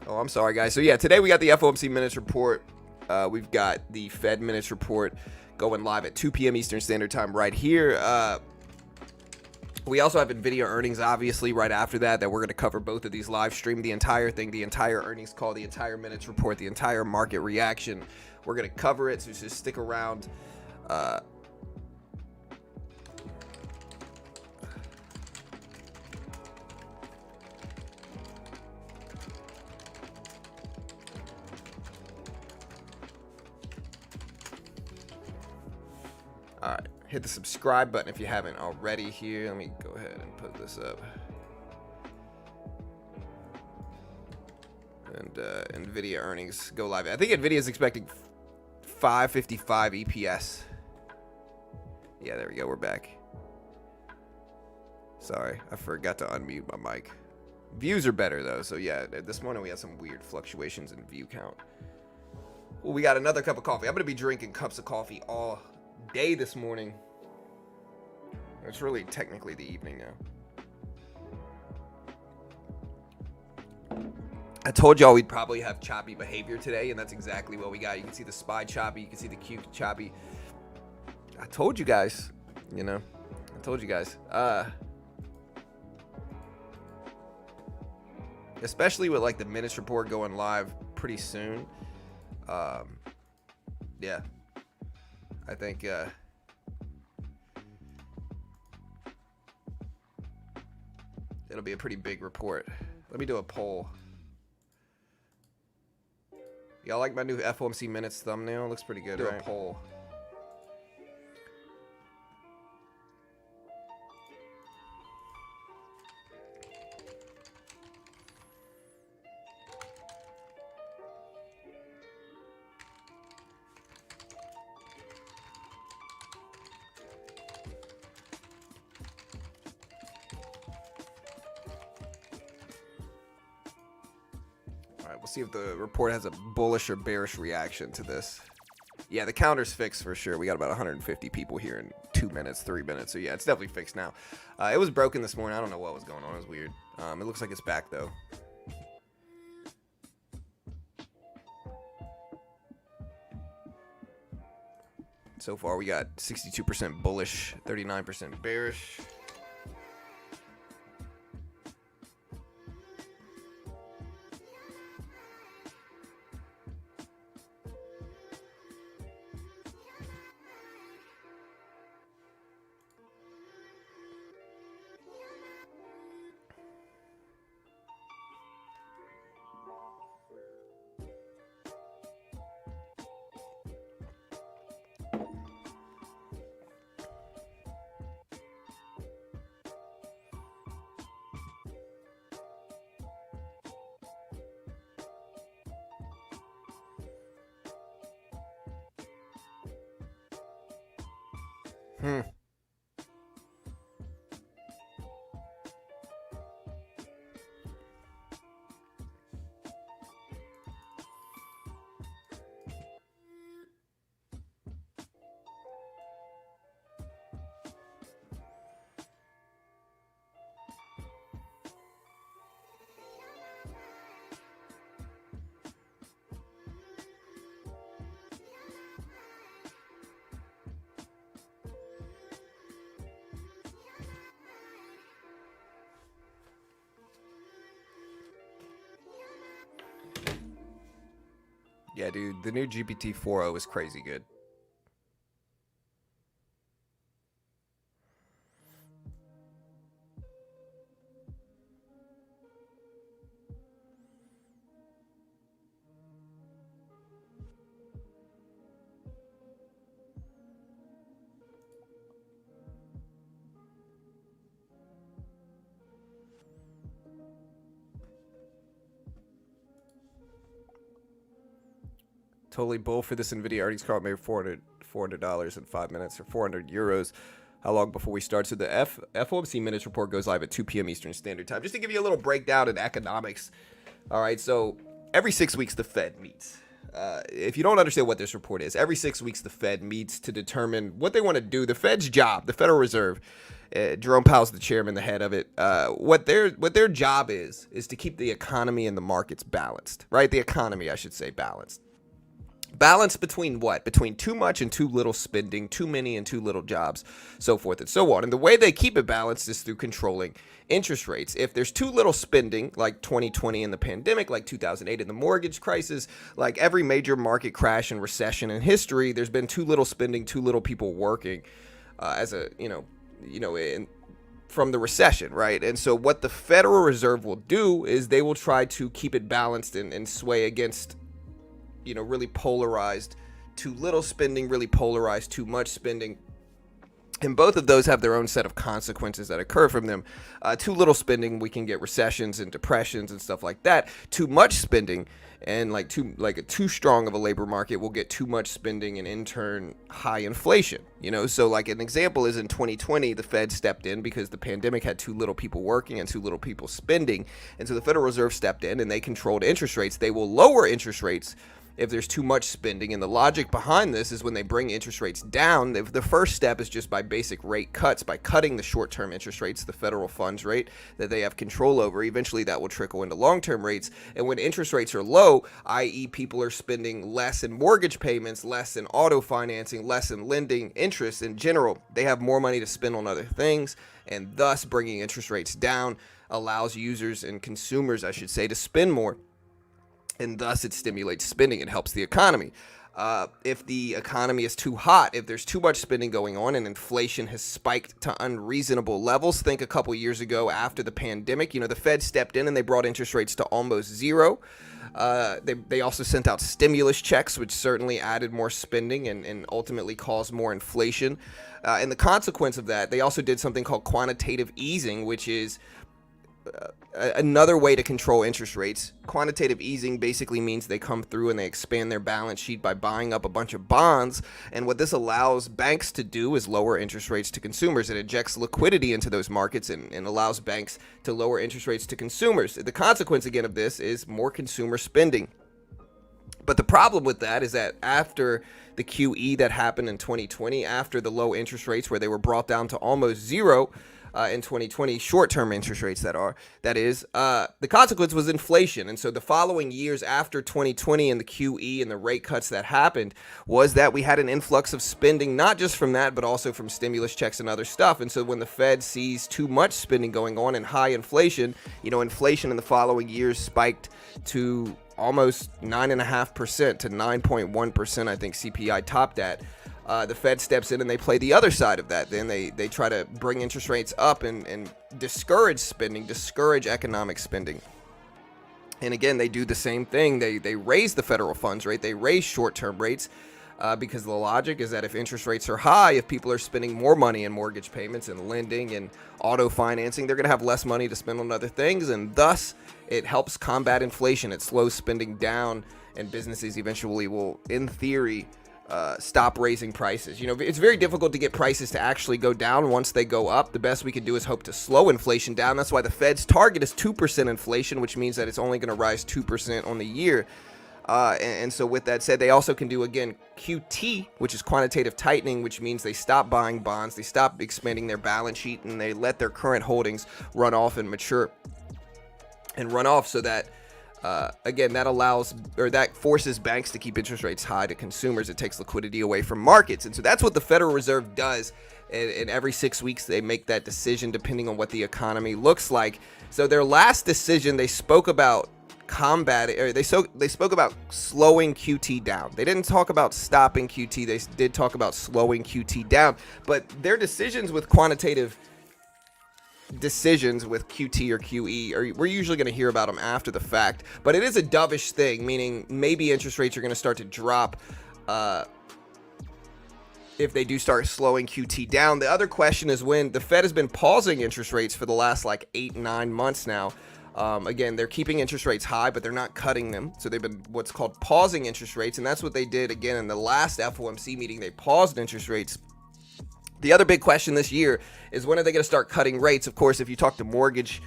Oh, I'm sorry, guys. So, yeah, today we got the FOMC Minutes report. We've got the Fed Minutes report going live at 2 p.m. Eastern Standard Time right here. We also have Nvidia earnings, obviously, right after that we're going to cover both of these live stream, the entire thing, the entire earnings call, the entire Minutes report, the entire market reaction. We're going to cover it, so just stick around. All right, hit the subscribe button if you haven't already here. Let me go ahead and put this up. And Nvidia earnings go live. I think Nvidia is expecting 555 EPS. Yeah, there we go. We're back. Sorry, I forgot to unmute my mic. Views are better though, so yeah, this morning we had some weird fluctuations in view count. Well, we got another cup of coffee. I'm gonna be drinking cups of coffee all day this morning. It's really technically the evening now. I told y'all we'd probably have choppy behavior today, and that's exactly what we got. You can see the SPY choppy, you can see the Q choppy. I told you guys, you know. I told you guys. Especially with like the Minutes report going live pretty soon. Yeah. I think it'll be a pretty big report. Let me do a poll. Y'all like my new FOMC Minutes thumbnail? Looks pretty good, right? Do a poll. All right, we'll see if the report has a bullish or bearish reaction to this. Yeah, the counter's fixed for sure. We got about 150 people here in 2 minutes, 3 minutes. So yeah, it's definitely fixed now. It was broken this morning. I don't know what was going on. It was weird. It looks like it's back though. So far, we got 62% bullish, 39% bearish. Yeah, dude, the new GPT-4o is crazy good. Totally bull for this Nvidia earnings call. Maybe $400 in 5 minutes or 400 euros. How long before we start? So the FOMC Minutes report goes live at 2 p.m. Eastern Standard Time. Just to give you a little breakdown in economics. All right, so every 6 weeks the Fed meets. If you don't understand what this report is, every 6 weeks the Fed meets to determine what they want to do. The Fed's job, the Federal Reserve, Jerome Powell's the chairman, the head of it. What their job is to keep the economy and the markets balanced, right? The economy, I should say, balanced. Balance between what? Between too much and too little spending, too many and too little jobs, so forth and so on. And the way they keep it balanced is through controlling interest rates. If there's too little spending, like 2020 in the pandemic, like 2008 in the mortgage crisis, like every major market crash and recession in history, there's been too little spending, too little people working from the recession, right? And so what the Federal Reserve will do is they will try to keep it balanced and sway against really polarized too little spending, really polarized too much spending. And both of those have their own set of consequences that occur from them. Too little spending, we can get recessions and depressions and stuff like that. Too much spending and too strong of a labor market will get too much spending and in turn high inflation. So like an example is in 2020, the Fed stepped in because the pandemic had too little people working and too little people spending. And so the Federal Reserve stepped in and they controlled interest rates. They will lower interest rates if there's too much spending. And the logic behind this is when they bring interest rates down, the first step is just by basic rate cuts, by cutting the short-term interest rates, the federal funds rate that they have control over. Eventually that will trickle into long-term rates. And when interest rates are low, i.e. people are spending less in mortgage payments, less in auto financing, less in lending, interest in general, they have more money to spend on other things. And thus bringing interest rates down allows users and consumers, I should say, to spend more. And thus it stimulates spending. It helps the economy. If the economy is too hot, if there's too much spending going on and inflation has spiked to unreasonable levels, think a couple years ago after the pandemic, the Fed stepped in and they brought interest rates to almost zero. They also sent out stimulus checks, which certainly added more spending and ultimately caused more inflation. And the consequence of that, they also did something called quantitative easing, which is another way to control interest rates. Quantitative easing basically means they come through and they expand their balance sheet by buying up a bunch of bonds. And what this allows banks to do is lower interest rates to consumers. It injects liquidity into those markets and allows banks to lower interest rates to consumers. The consequence, again, of this is more consumer spending. But the problem with that is that after the QE that happened in 2020, after the low interest rates where they were brought down to almost zero, in 2020, short-term interest rates the consequence was inflation. And so the following years after 2020 and the QE and the rate cuts that happened was that we had an influx of spending, not just from that, but also from stimulus checks and other stuff. And so when the Fed sees too much spending going on and high inflation, inflation in the following years spiked to almost 9.5% to 9.1%, I think CPI topped at. The Fed steps in and they play the other side of that. Then they try to bring interest rates up and discourage spending, discourage economic spending. And again, they do the same thing. They raise the federal funds rate. They raise short-term rates because the logic is that if interest rates are high, if people are spending more money in mortgage payments and lending and auto financing, they're going to have less money to spend on other things. And thus, it helps combat inflation. It slows spending down and businesses eventually will, in theory, stop raising prices. It's very difficult to get prices to actually go down once they go up. The best we can do is hope to slow inflation down. That's why the Fed's target is 2% inflation, which means that it's only going to rise 2% on the year. And so with that said, they also can do, again, QT, which is quantitative tightening, which means they stop buying bonds, they stop expanding their balance sheet, and they let their current holdings run off and mature and run off so that again, that forces banks to keep interest rates high to consumers. It takes liquidity away from markets. And so that's what the Federal Reserve does. And every 6 weeks, they make that decision depending on what the economy looks like. So their last decision, they spoke about they spoke about slowing QT down. They didn't talk about stopping QT. They did talk about slowing QT down. But their decisions with quantitative decisions with QT or QE, we're usually going to hear about them after the fact, but it is a dovish thing, meaning maybe interest rates are going to start to drop if they do start slowing QT down. The other question is when the Fed has been pausing interest rates for the last 8-9 months now. Again, they're keeping interest rates high, but they're not cutting them. So they've been what's called pausing interest rates, and that's what they did again in the last FOMC meeting. They paused interest rates. The other big question this year is when are they going to start cutting rates? Of course, if you talk to mortgage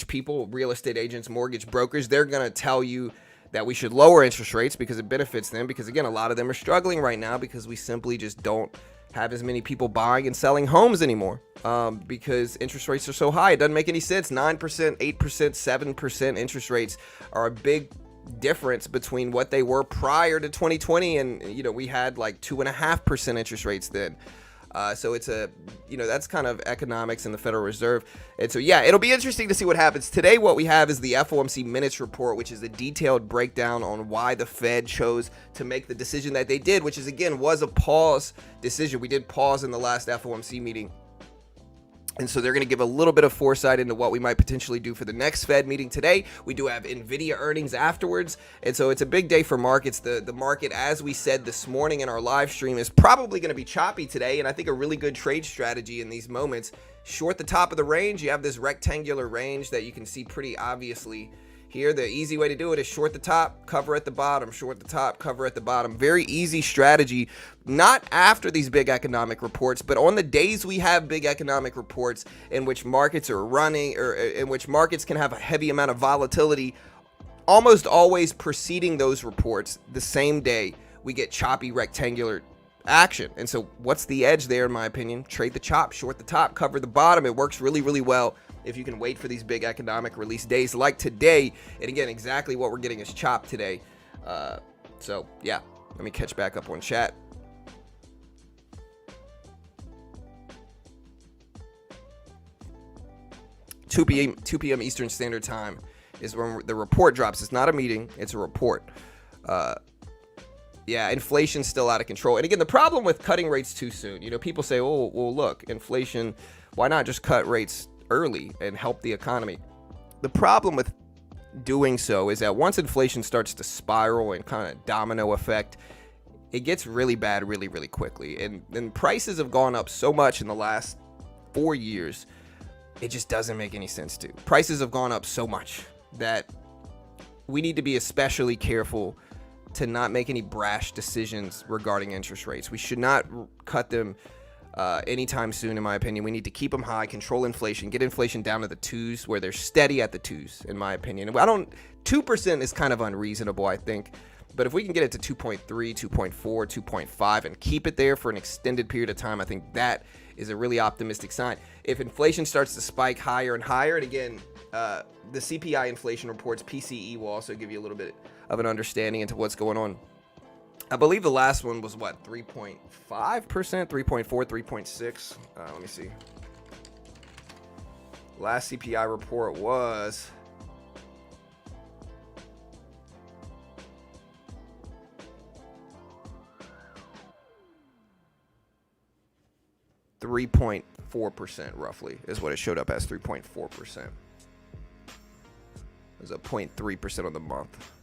people, real estate agents, mortgage brokers, they're going to tell you that we should lower interest rates because it benefits them. Because again, a lot of them are struggling right now because we simply just don't have as many people buying and selling homes anymore because interest rates are so high. It doesn't make any sense. 9%, 8%, 7% interest rates are a big difference between what they were prior to 2020, and we had like 2.5% interest rates then. So it's that's kind of economics in the Federal Reserve. And so, yeah, it'll be interesting to see what happens. Today, what we have is the FOMC Minutes report, which is a detailed breakdown on why the Fed chose to make the decision that they did, which is, again, was a pause decision. We did pause in the last FOMC meeting. And so they're going to give a little bit of foresight into what we might potentially do for the next Fed meeting today. We do have Nvidia earnings afterwards. And so it's a big day for markets. The market, as we said this morning in our live stream, is probably going to be choppy today. And I think a really good trade strategy in these moments, short the top of the range. You have this rectangular range that you can see pretty obviously here. The easy way to do it is short the top, cover at the bottom, short the top, cover at the bottom. Very easy strategy, not after these big economic reports, but on the days we have big economic reports in which markets are running, or in which markets can have a heavy amount of volatility, almost always preceding those reports, the same day we get choppy rectangular action. And so what's the edge there, in my opinion? Trade the chop, short the top, cover the bottom. It works really, really well if you can wait for these big economic release days like today. And again, exactly what we're getting is chop today. So yeah, let me catch back up on chat. Two p.m. Eastern Standard Time is when the report drops. It's not a meeting, it's a report. Yeah, inflation's still out of control. And again, the problem with cutting rates too soon, people say, oh, well, look, inflation, why not just cut rates early and help the economy? The problem with doing so is that once inflation starts to spiral and kind of domino effect, it gets really bad really, really quickly. And prices have gone up so much in the last 4 years, it just doesn't make any sense to. Prices have gone up so much that we need to be especially careful to not make any brash decisions regarding interest rates. We should not cut them anytime soon, in my opinion. We need to keep them high, control inflation, get inflation down to the twos, where they're steady at the twos, in my opinion. 2% is kind of unreasonable, I think. But if we can get it to 2.3, 2.4, 2.5 and keep it there for an extended period of time, I think that is a really optimistic sign. If inflation starts to spike higher and higher, and again, the CPI inflation reports, PCE, will also give you a little bit of an understanding into what's going on. I believe the last one was 3.5%, 3.4, 3.6. Let me see. Last CPI report was 3.4%, roughly, is what it showed up as. 3.4%. It was a 0.3% on the month,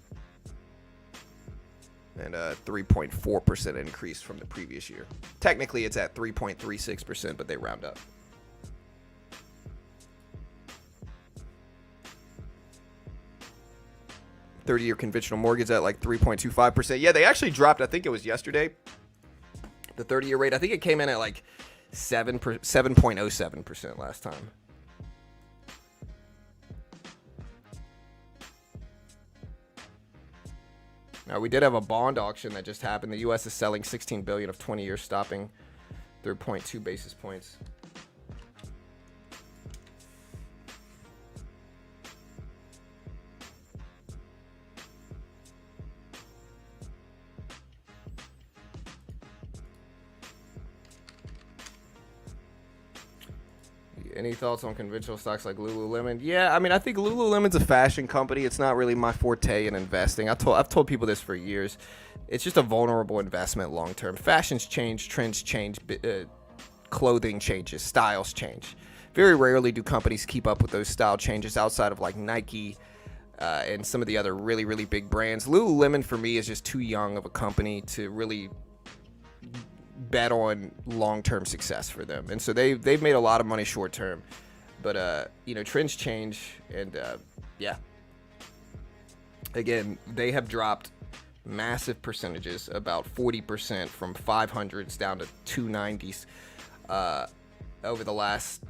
and a 3.4% increase from the previous year. Technically, it's at 3.36%, but they round up. Thirty-year conventional mortgage at like 3.25%. Yeah, they actually dropped. I think it was yesterday. The 30-year rate, I think it came in at like 7.07% last time. Now, we did have a bond auction that just happened. The U.S. is selling $16 billion of 20 years, stopping through 0.2 basis points. Any thoughts on conventional stocks like Lululemon? Yeah, I mean, I think Lululemon's a fashion company. It's not really my forte in investing. I've told people this for years. It's just a vulnerable investment long term. Fashions change, trends change, clothing changes, styles change. Very rarely do companies keep up with those style changes outside of like Nike and some of the other really, really big brands. Lululemon, for me, is just too young of a company to really bet on long-term success for them, and so they've made a lot of money short-term, but trends change, and yeah, again, they have dropped massive percentages, about 40% from 500s down to 290s over the last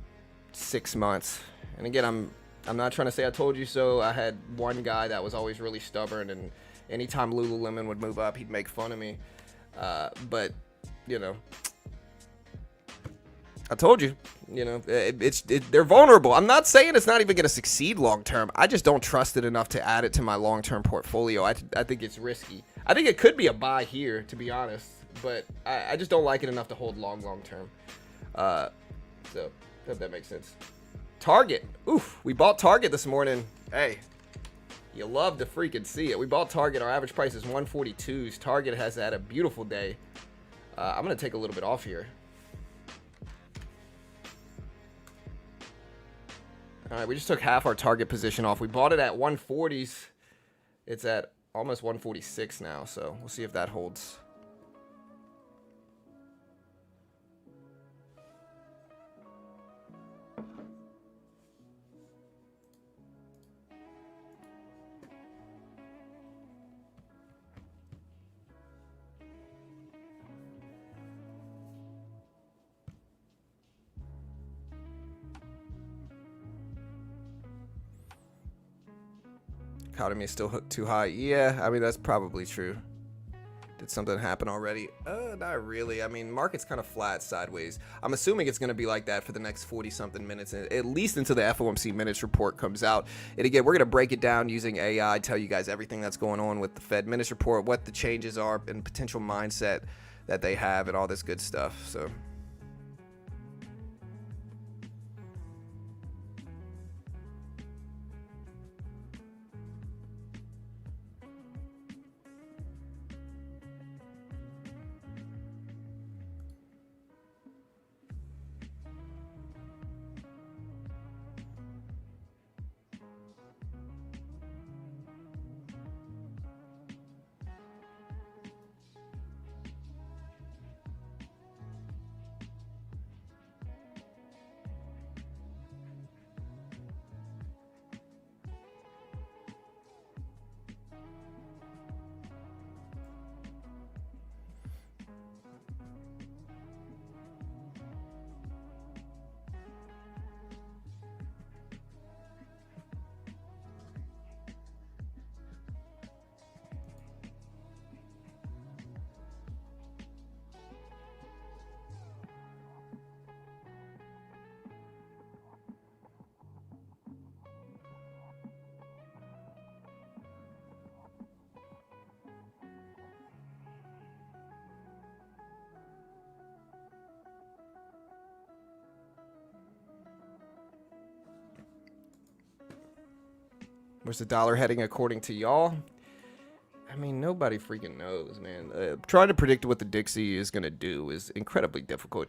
6 months. And again, I'm not trying to say I told you so. I had one guy that was always really stubborn, and anytime Lululemon would move up, he'd make fun of me, but I told you, they're vulnerable. I'm not saying it's not even going to succeed long term. I just don't trust it enough to add it to my long term portfolio. I think it's risky. I think it could be a buy here, to be honest, but I just don't like it enough to hold long term. So hope that makes sense. Target. Oof, we bought Target this morning. Hey, you love to freaking see it. We bought Target. Our average price is 142s. Target has had a beautiful day. I'm going to take a little bit off here. All right, we just took half our Target position off. We bought it at 140s. It's at almost 146 now, so we'll see if that holds. Economy is still hooked too high. Yeah, I mean, that's probably true. Did something happen already? Not really. I mean, market's kind of flat sideways. I'm assuming it's going to be like that for the next 40-something minutes, at least until the FOMC Minutes report comes out. And again, we're going to break it down using AI, tell you guys everything that's going on with the Fed Minutes report, what the changes are, and potential mindset that they have, and all this good stuff. So where's the dollar heading according to y'all? I mean, nobody freaking knows, man. Trying to predict what the Dixie is going to do is incredibly difficult.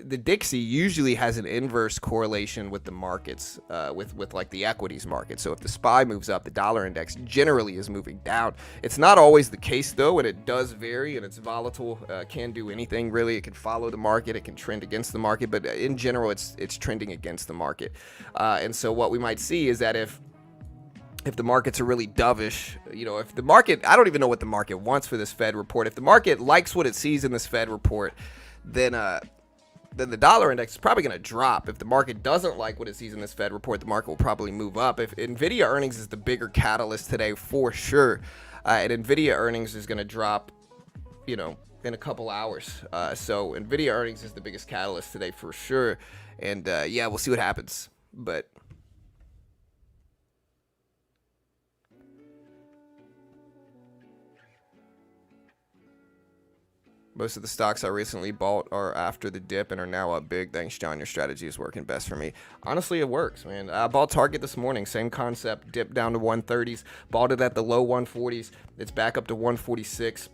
The Dixie usually has an inverse correlation with the markets, with like the equities market. So if the SPY moves up, the dollar index generally is moving down. It's not always the case, though, and it does vary, and it's volatile. Can do anything, really. It can follow the market. It can trend against the market. But in general, it's trending against the market. And so what we might see is that if the markets are really dovish, if the market, I don't even know what the market wants for this Fed report. If the market likes what it sees in this Fed report, then the dollar index is probably going to drop. If the market doesn't like what it sees in this Fed report, the market will probably move up. If Nvidia earnings is the bigger catalyst today, for sure, and Nvidia earnings is going to drop, in a couple hours. So Nvidia earnings is the biggest catalyst today, for sure. And yeah, we'll see what happens. But most of the stocks I recently bought are after the dip and are now up big. Thanks, John. Your strategy is working best for me. Honestly, it works, man. I bought Target this morning. Same concept. Dipped down to 130s. Bought it at the low 140s. It's back up to 146.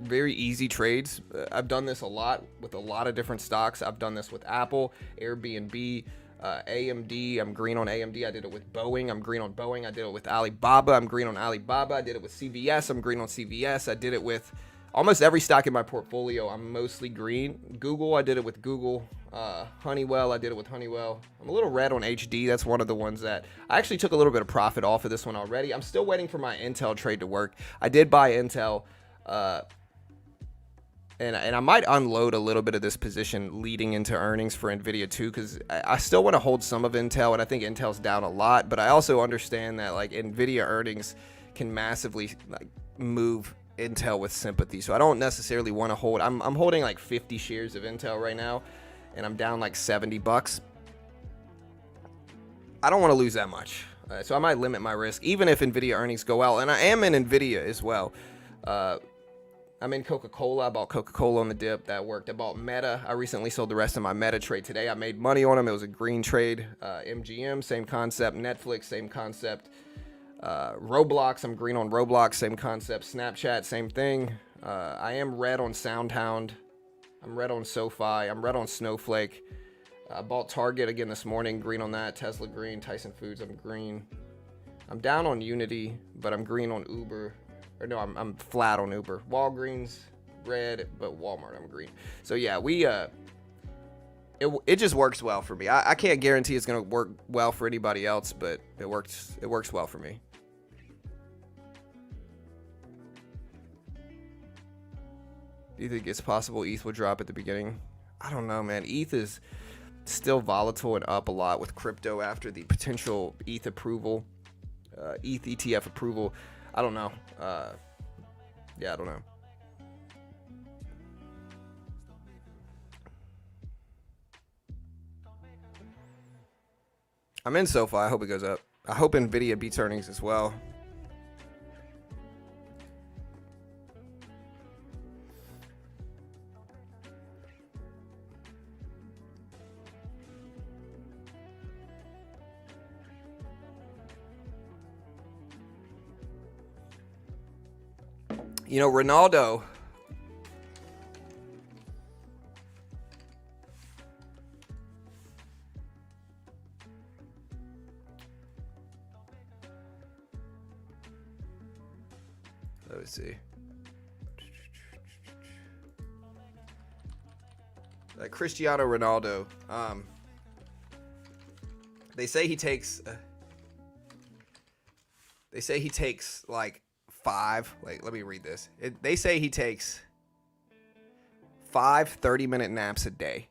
Very easy trades. I've done this a lot with a lot of different stocks. I've done this with Apple, Airbnb, AMD. I'm green on AMD. I did it with Boeing. I'm green on Boeing. I did it with Alibaba. I'm green on Alibaba. I did it with CVS. I'm green on CVS. I did it with almost every stock in my portfolio. I'm mostly green. Google, I did it with Google. Honeywell, I did it with Honeywell. I'm a little red on HD. That's one of the ones that I actually took a little bit of profit off of this one already. I'm still waiting for my Intel trade to work. I did buy Intel, and I might unload a little bit of this position leading into earnings for Nvidia too, because I still want to hold some of Intel, and I think Intel's down a lot. But I also understand that like Nvidia earnings can massively move Intel with sympathy, so I don't necessarily want to hold. I'm holding like 50 shares of Intel right now, and I'm down like $70. I don't want to lose that much, so I might limit my risk, even if Nvidia earnings go out. And I am in Nvidia as well. I'm in Coca-Cola. I bought Coca-Cola on the dip. That worked. I bought Meta. I recently sold the rest of my Meta trade today. I made money on them. It was a green trade. MGM, same concept. Netflix, same concept. Roblox, I'm green on Roblox, same concept. Snapchat, same thing. I am red on SoundHound. I'm red on SoFi. I'm red on Snowflake. I bought Target again this morning, green on that. Tesla green. Tyson Foods, I'm green. I'm down on Unity, but I'm green on Uber. Or no, I'm flat on Uber. Walgreens, red, but Walmart, I'm green. So yeah, it just works well for me. I can't guarantee it's gonna work well for anybody else, but it works well for me. Do you think it's possible ETH will drop at the beginning? I don't know, man. ETH is still volatile and up a lot with crypto after the potential ETH approval, ETH ETF approval. I don't know. Yeah, I don't know. I'm in SoFi. I hope it goes up. I hope Nvidia beats earnings as well. You know, Ronaldo. Let me see. Cristiano Ronaldo. They say he takes. They say he takes like 5. Like, let me read this. They say he takes 5 30-minute naps a day.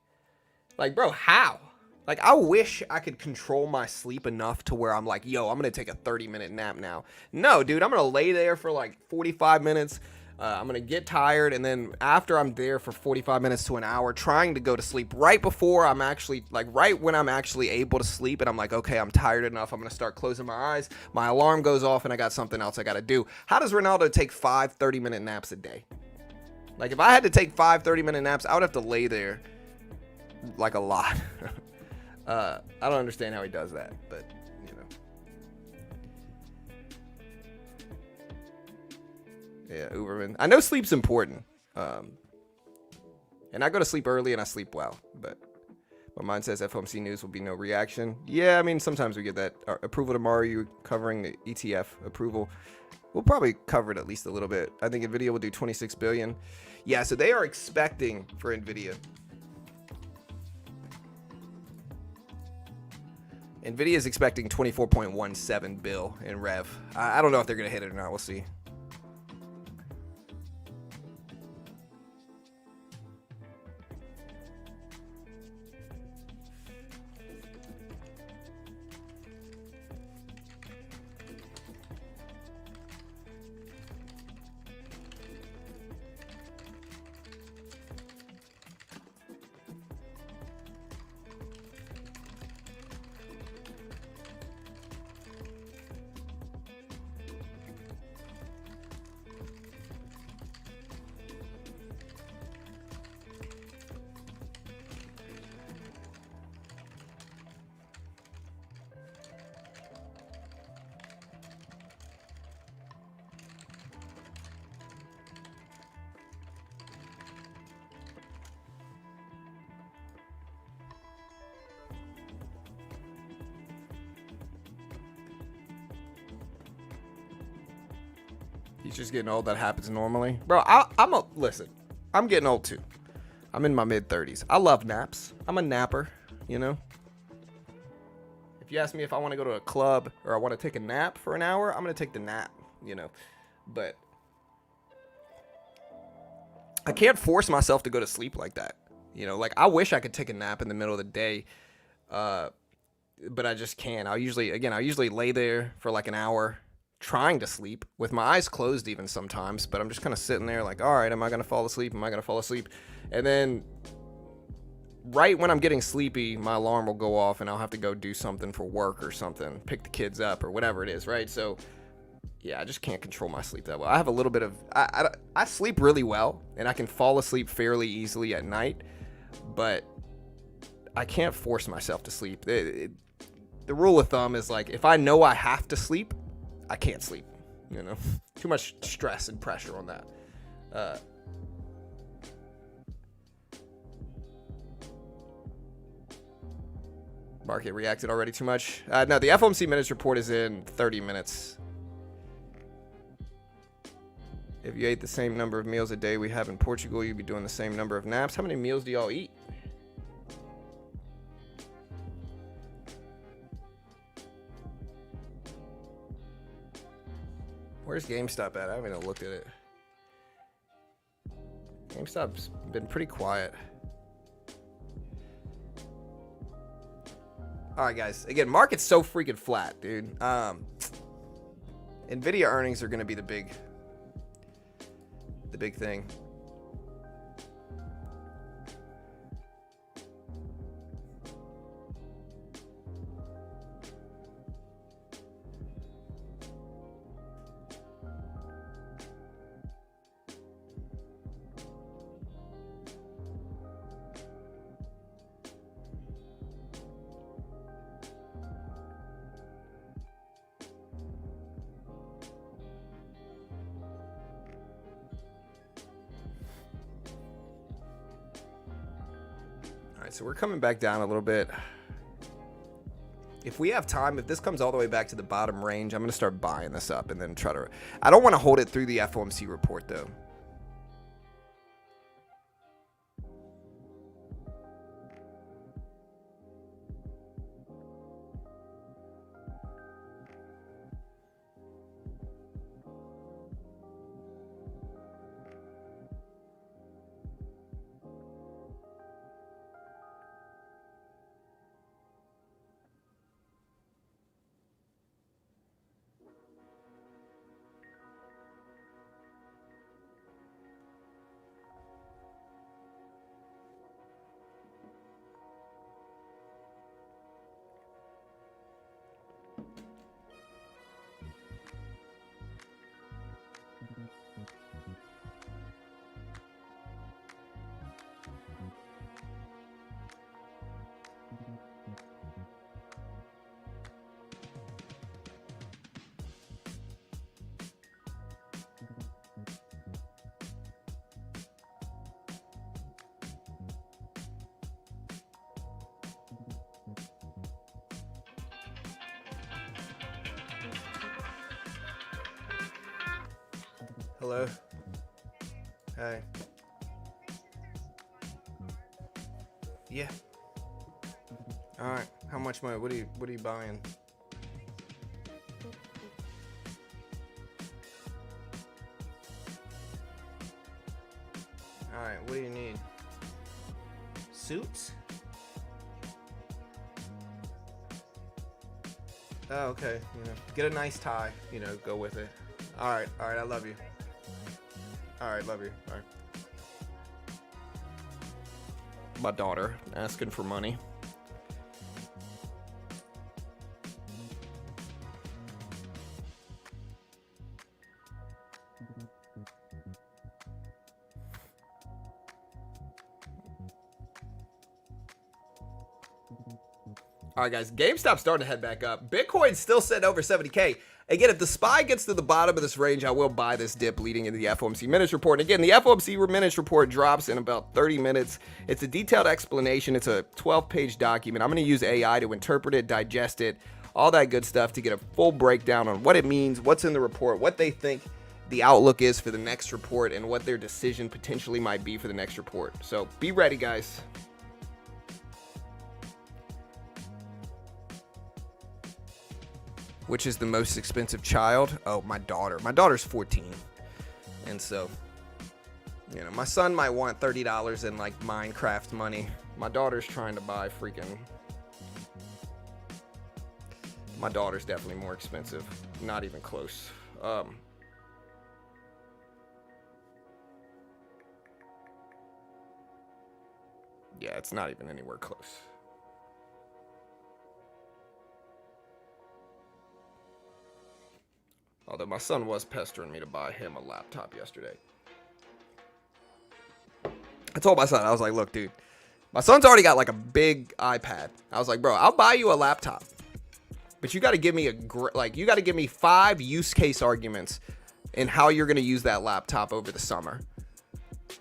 Like, bro, how? Like, I wish I could control my sleep enough to where I'm like, yo, I'm going to take a 30-minute nap now. No, dude, I'm going to lay there for like 45 minutes. I'm going to get tired. And then after I'm there for 45 minutes to an hour trying to go to sleep, right before I'm actually, like right when I'm actually able to sleep and I'm like, okay, I'm tired enough. I'm going to start closing my eyes. My alarm goes off and I got something else I got to do. How does Ronaldo take 5 30-minute naps a day? Like, if I had to take 5 30-minute naps, I would have to lay there like a lot. I don't understand how he does that, but you know. Yeah, Uberman. I know sleep's important. And I go to sleep early and I sleep well, but my mind says FOMC news will be no reaction. Yeah, I mean, sometimes we get that approval tomorrow. You covering the ETF approval. We'll probably cover it at least a little bit. I think Nvidia will do 26 billion. Yeah, so they are expecting for Nvidia. Nvidia is expecting 24.17 bill in rev. I don't know if they're going to hit it or not. We'll see. He's just getting old. That happens normally. Bro, listen, I'm getting old too. I'm in my mid-30s. I love naps. I'm a napper, you know? If you ask me if I want to go to a club or I want to take a nap for an hour, I'm going to take the nap, you know? But I can't force myself to go to sleep like that. You know, like, I wish I could take a nap in the middle of the day, but I just can't. I'll usually lay there for like an hour, trying to sleep with my eyes closed even sometimes, but I'm just kind of sitting there like, all right, am I going to fall asleep? Am I going to fall asleep? And then right when I'm getting sleepy, my alarm will go off and I'll have to go do something for work or something, pick the kids up or whatever it is, right? So yeah, I just can't control my sleep that well. I have a little bit of, I sleep really well and I can fall asleep fairly easily at night, but I can't force myself to sleep. The rule of thumb is like, if I know I have to sleep, I can't sleep, you know, too much stress and pressure on that. Market reacted already too much. No, the FOMC Minutes report is in 30 minutes. If you ate the same number of meals a day we have in Portugal, you'd be doing the same number of naps. How many meals do y'all eat? Where's GameStop at? I haven't even looked at it. GameStop's been pretty quiet. All right, guys. Again, market's so freaking flat, dude. Nvidia earnings are going to be the big thing. So we're coming back down a little bit. If we have time, if this comes all the way back to the bottom range, I'm going to start buying this up and then try to... I don't want to hold it through the FOMC report, though. Hello. Hey. Yeah. All right. How much money? What are you buying? All right. What do you need? Suits? Oh, okay. You know, get a nice tie. You know, go with it. All right. All right. I love you. All right, love you. All right. My daughter asking for money. All right, guys. GameStop's starting to head back up. Bitcoin's still sitting over 70K. Again, if the SPY gets to the bottom of this range, I will buy this dip leading into the FOMC Minutes report. And again, the FOMC Minutes report drops in about 30 minutes. It's a detailed explanation. It's a 12-page document. I'm going to use AI to interpret it, digest it, all that good stuff to get a full breakdown on what it means, what's in the report, what they think the outlook is for the next report, and what their decision potentially might be for the next report. So be ready, guys. Which is the most expensive child? Oh, my daughter. My daughter's 14. And so, you know, my son might want $30 in like Minecraft money. My daughter's trying to buy freaking My daughter's definitely more expensive. Not even close. Yeah, it's not even anywhere close. Although my son was pestering me to buy him a laptop yesterday. I told my son, I was like, look, dude, my son's already got like a big iPad. I was like, bro, I'll buy you a laptop, but you got to give me you got to give me 5 use case arguments in how you're going to use that laptop over the summer.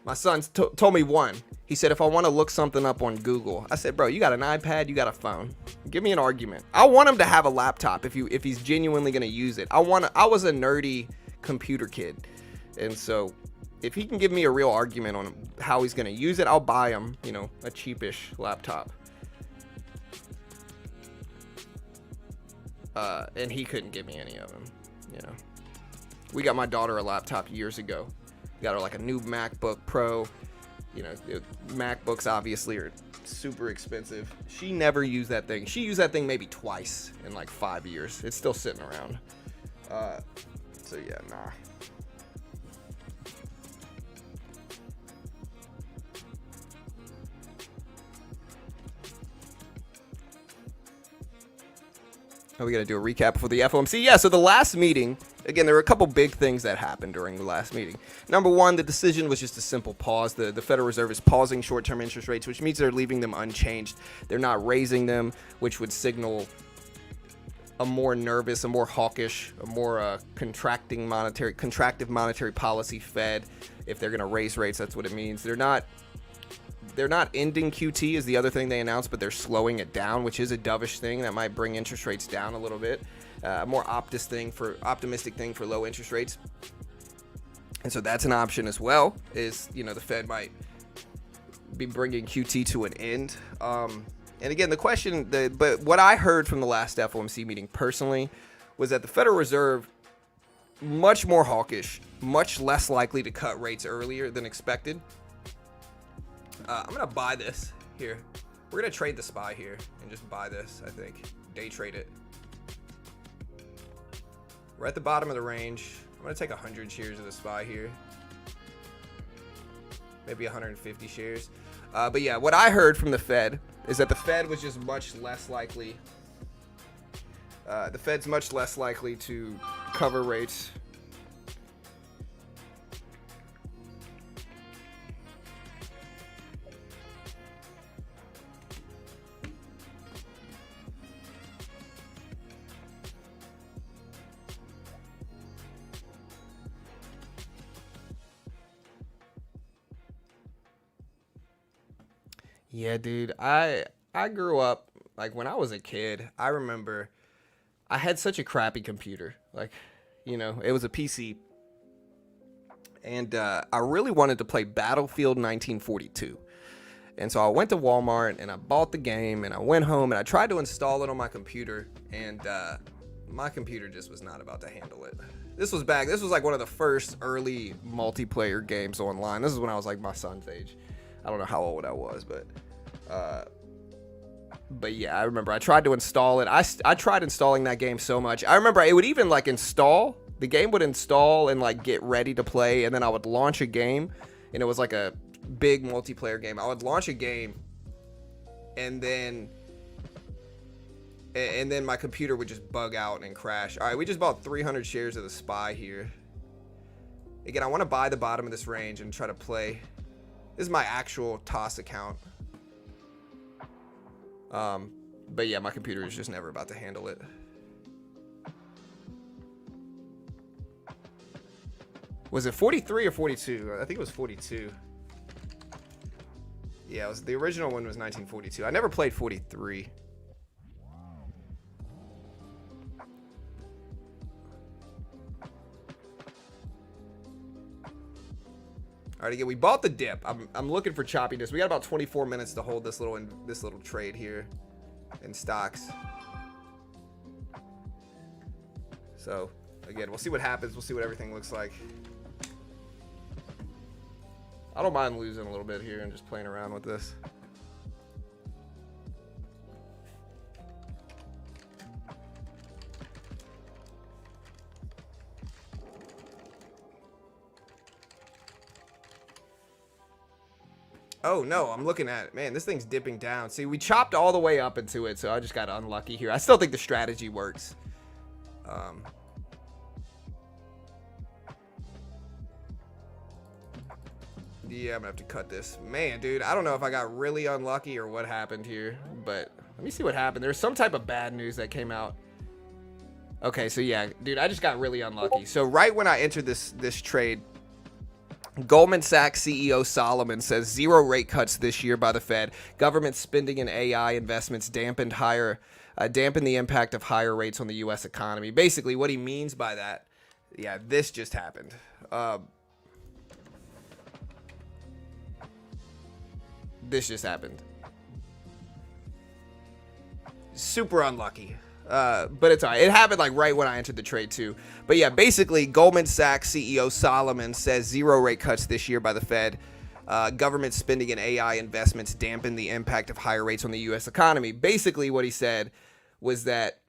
My son told me one. He said, if I want to look something up on Google. I said, bro, you got an iPad, you got a phone. Give me an argument. I want him to have a laptop if he's genuinely going to use it. I was a nerdy computer kid. And so if he can give me a real argument on how he's going to use it, I'll buy him, a cheapish laptop. And he couldn't give me any of them, We got my daughter a laptop years ago. We got her like a new MacBook Pro. MacBooks obviously are super expensive. She never used that thing. She used that thing maybe twice in like 5 years. It's still sitting around. So yeah, nah. Oh, we got to do a recap for the FOMC. Yeah, so the last meeting, again, there were a couple big things that happened during the last meeting. Number one, the decision was just a simple pause. The Federal Reserve is pausing short-term interest rates, which means they're leaving them unchanged. They're not raising them, which would signal a more nervous, a more hawkish, a more contractive monetary policy Fed. If they're going to raise rates, that's what it means. They're not ending QT is the other thing they announced, but they're slowing it down, which is a dovish thing that might bring interest rates down a little bit. A more optimistic thing for low interest rates. And so that's an option as well, is, the Fed might be bringing QT to an end. And again, but what I heard from the last FOMC meeting personally was that the Federal Reserve, much more hawkish, much less likely to cut rates earlier than expected. I'm going to buy this here. We're going to trade the SPY here and just buy this, I think. Day trade it. We're at the bottom of the range. I'm going to take 100 shares of the SPY here. Maybe 150 shares. But yeah, what I heard from the Fed is that the Fed was just much less likely. The Fed's much less likely to cover rates. Yeah, dude, I grew up, like, when I was a kid, I remember I had such a crappy computer. Like, it was a PC. And I really wanted to play Battlefield 1942. And so I went to Walmart and I bought the game and I went home and I tried to install it on my computer. And my computer just was not about to handle it. This was like one of the first early multiplayer games online. This is when I was like my son's age. I don't know how old I was, but yeah, I remember I tried to install it. I tried installing that game so much. I remember it would even like install. The game would install and like get ready to play, and then I would launch a game, and it was like a big multiplayer game. I would launch a game, and then my computer would just bug out and crash. All right, we just bought 300 shares of the SPY here. Again, I want to buy the bottom of this range and try to play. This is my actual TOS account. But yeah, my computer is just never about to handle it. Was it 43 or 42? I think it was 42. Yeah, the original one was 1942. I never played 43. All right, again, we bought the dip. I'm looking for choppiness. We got about 24 minutes to hold this little trade here in stocks. So again, we'll see what happens. We'll see what everything looks like. I don't mind losing a little bit here and just playing around with this. Oh no, I'm looking at it. Man, this thing's dipping down. See, we chopped all the way up into it, so I just got unlucky here. I still think the strategy works. Yeah, I'm gonna have to cut this. Man, dude, I don't know if I got really unlucky or what happened here, but let me see what happened. There's some type of bad news that came out. Okay, so yeah, dude, I just got really unlucky. So right when I entered this trade, Goldman Sachs CEO Solomon says 0 rate cuts this year by the Fed. Government spending and AI investments dampen the impact of higher rates on the U.S. economy. Basically, what he means by that, yeah, this just happened. This just happened. Super unlucky. But it's all right. It happened like right when I entered the trade too. But yeah, basically Goldman Sachs CEO Solomon says 0 rate cuts this year by the Fed. Government spending and AI investments dampen the impact of higher rates on the U.S. economy. Basically what he said was that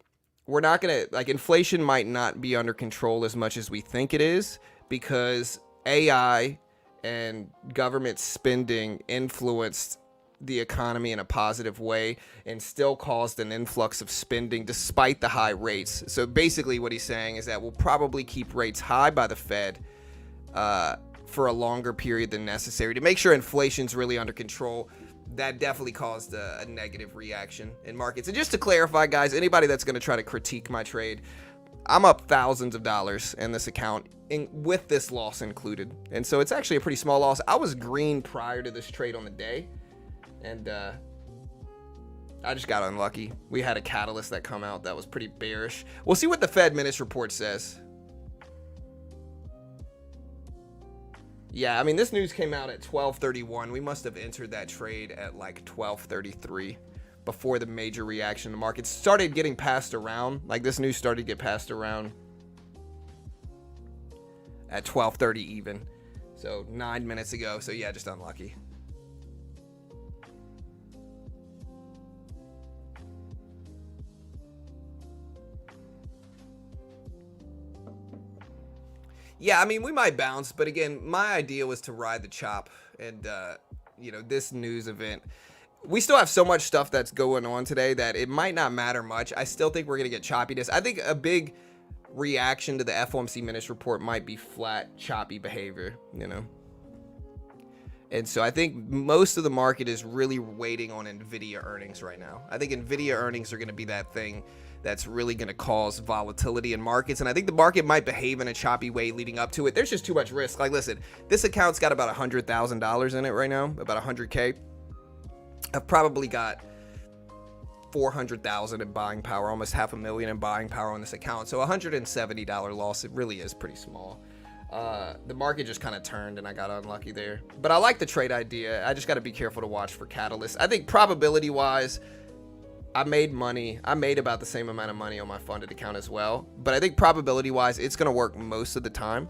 we're not going to, like, inflation might not be under control as much as we think it is because AI and government spending influenced the economy in a positive way and still caused an influx of spending despite the high rates. So basically what he's saying is that we'll probably keep rates high by the Fed for a longer period than necessary to make sure inflation's really under control. That definitely caused a negative reaction in markets. And just to clarify, guys, anybody that's going to try to critique my trade, I'm up thousands of dollars in this account with this loss included. And so it's actually a pretty small loss. I was green prior to this trade on the day. And I just got unlucky. We had a catalyst that come out that was pretty bearish. We'll see what the Fed minutes report says. Yeah, I mean, this news came out at 12:31. We must have entered that trade at like 12:33 before the major reaction. The market started getting passed around. Like, this news started to get passed around at 12:30 even. So 9 minutes ago. So yeah, just unlucky. Yeah, I mean, we might bounce, but again, my idea was to ride the chop, and this news event. We still have so much stuff that's going on today that it might not matter much. I still think we're gonna get choppiness. I think a big reaction to the FOMC Minutes report might be flat, choppy behavior. And so I think most of the market is really waiting on Nvidia earnings right now. I think Nvidia earnings are going to be that thing that's really going to cause volatility in markets. And I think the market might behave in a choppy way leading up to it. There's just too much risk. Like, listen, this account's got about $100,000 in it right now, about 100K. I've probably got 400,000 in buying power, almost $500,000 in buying power on this account. So $170 loss, it really is pretty small. The market just kind of turned and I got unlucky there. But I like the trade idea. I just got to be careful to watch for catalysts. I think probability wise, I made money. I made about the same amount of money on my funded account as well. But I think probability wise, it's going to work most of the time.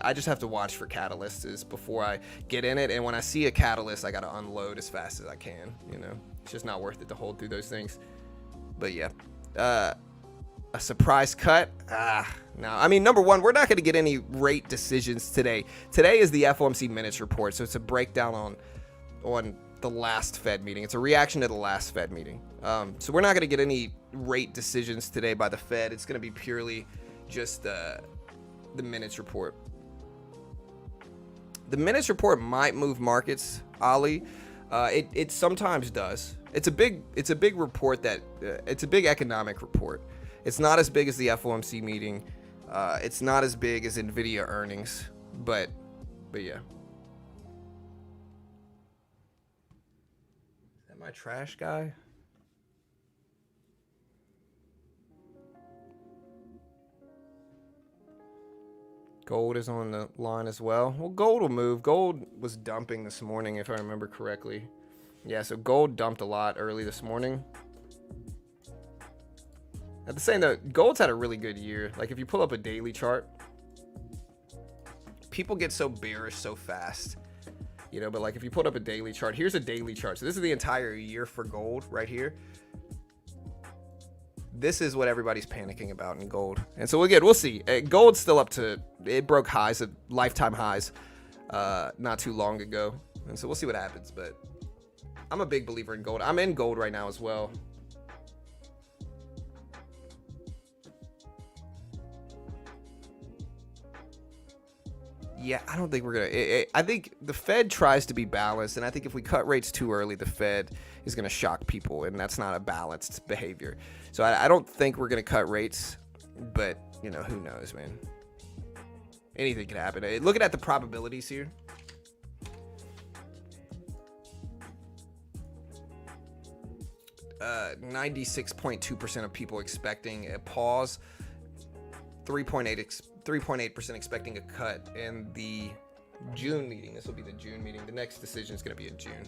I just have to watch for catalysts before I get in it. And when I see a catalyst, I got to unload as fast as I can. It's just not worth it to hold through those things. But yeah, a surprise cut. No, I mean, number one, we're not going to get any rate decisions today. Today is the FOMC Minutes report, so it's a breakdown on the last Fed meeting. It's a reaction to the last Fed meeting. So we're not going to get any rate decisions today by the Fed. It's going to be purely just the Minutes report. The Minutes report might move markets, Ali. It sometimes does. It's a big report that it's a big economic report. It's not as big as the FOMC meeting. It's not as big as Nvidia earnings, but yeah. Is that my trash guy? Gold is on the line as well. Well, gold will move. Gold was dumping this morning, if I remember correctly. Yeah, so gold dumped a lot early this morning. At the same though, gold's had a really good year. Like, if you pull up a daily chart, people get so bearish so fast, but like if you put up a daily chart, here's a daily chart. So this is the entire year for gold right here. This is what everybody's panicking about in gold. And so we'll see. Gold's still up to, it broke highs, lifetime highs. not too long ago. And so we'll see what happens. But I'm a big believer in gold. I'm in gold right now as well. Yeah, I don't think we're going to. I think the Fed tries to be balanced. And I think if we cut rates too early, the Fed is going to shock people. And that's not a balanced behavior. So I don't think we're going to cut rates. But, you know, who knows, man. Anything can happen. Looking at the probabilities here. 96.2% of people expecting a pause, 3.8% expecting a cut in the June meeting. This will be the June meeting. The next decision is going to be in June.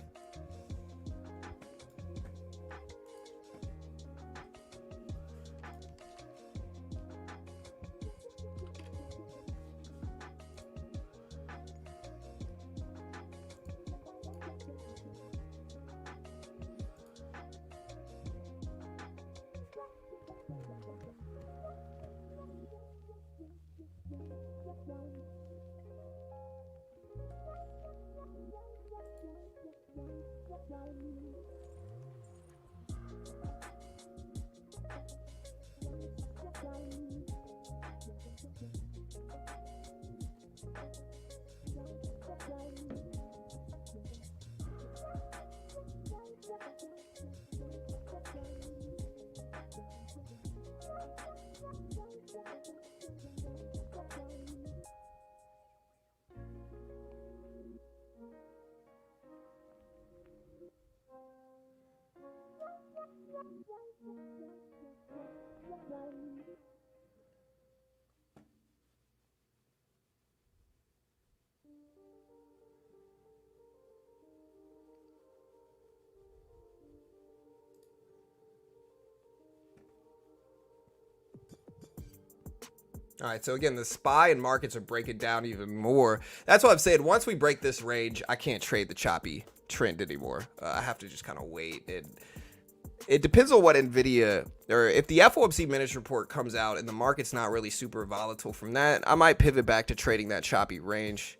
All right, so again, the SPY and markets are breaking down even more. That's what I'm saying. Once we break this range, I can't trade the choppy trend anymore. I have to just kind of wait. It depends on what Nvidia, or if the FOMC Minutes report comes out and the market's not really super volatile from that, I might pivot back to trading that choppy range.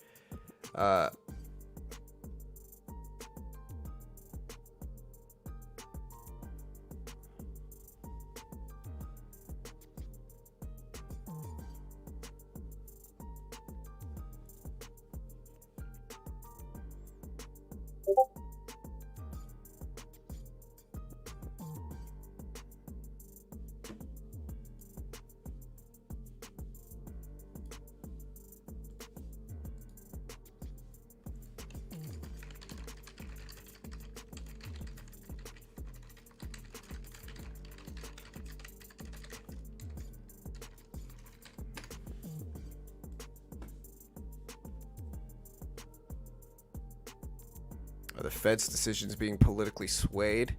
The Fed's decisions being politically swayed.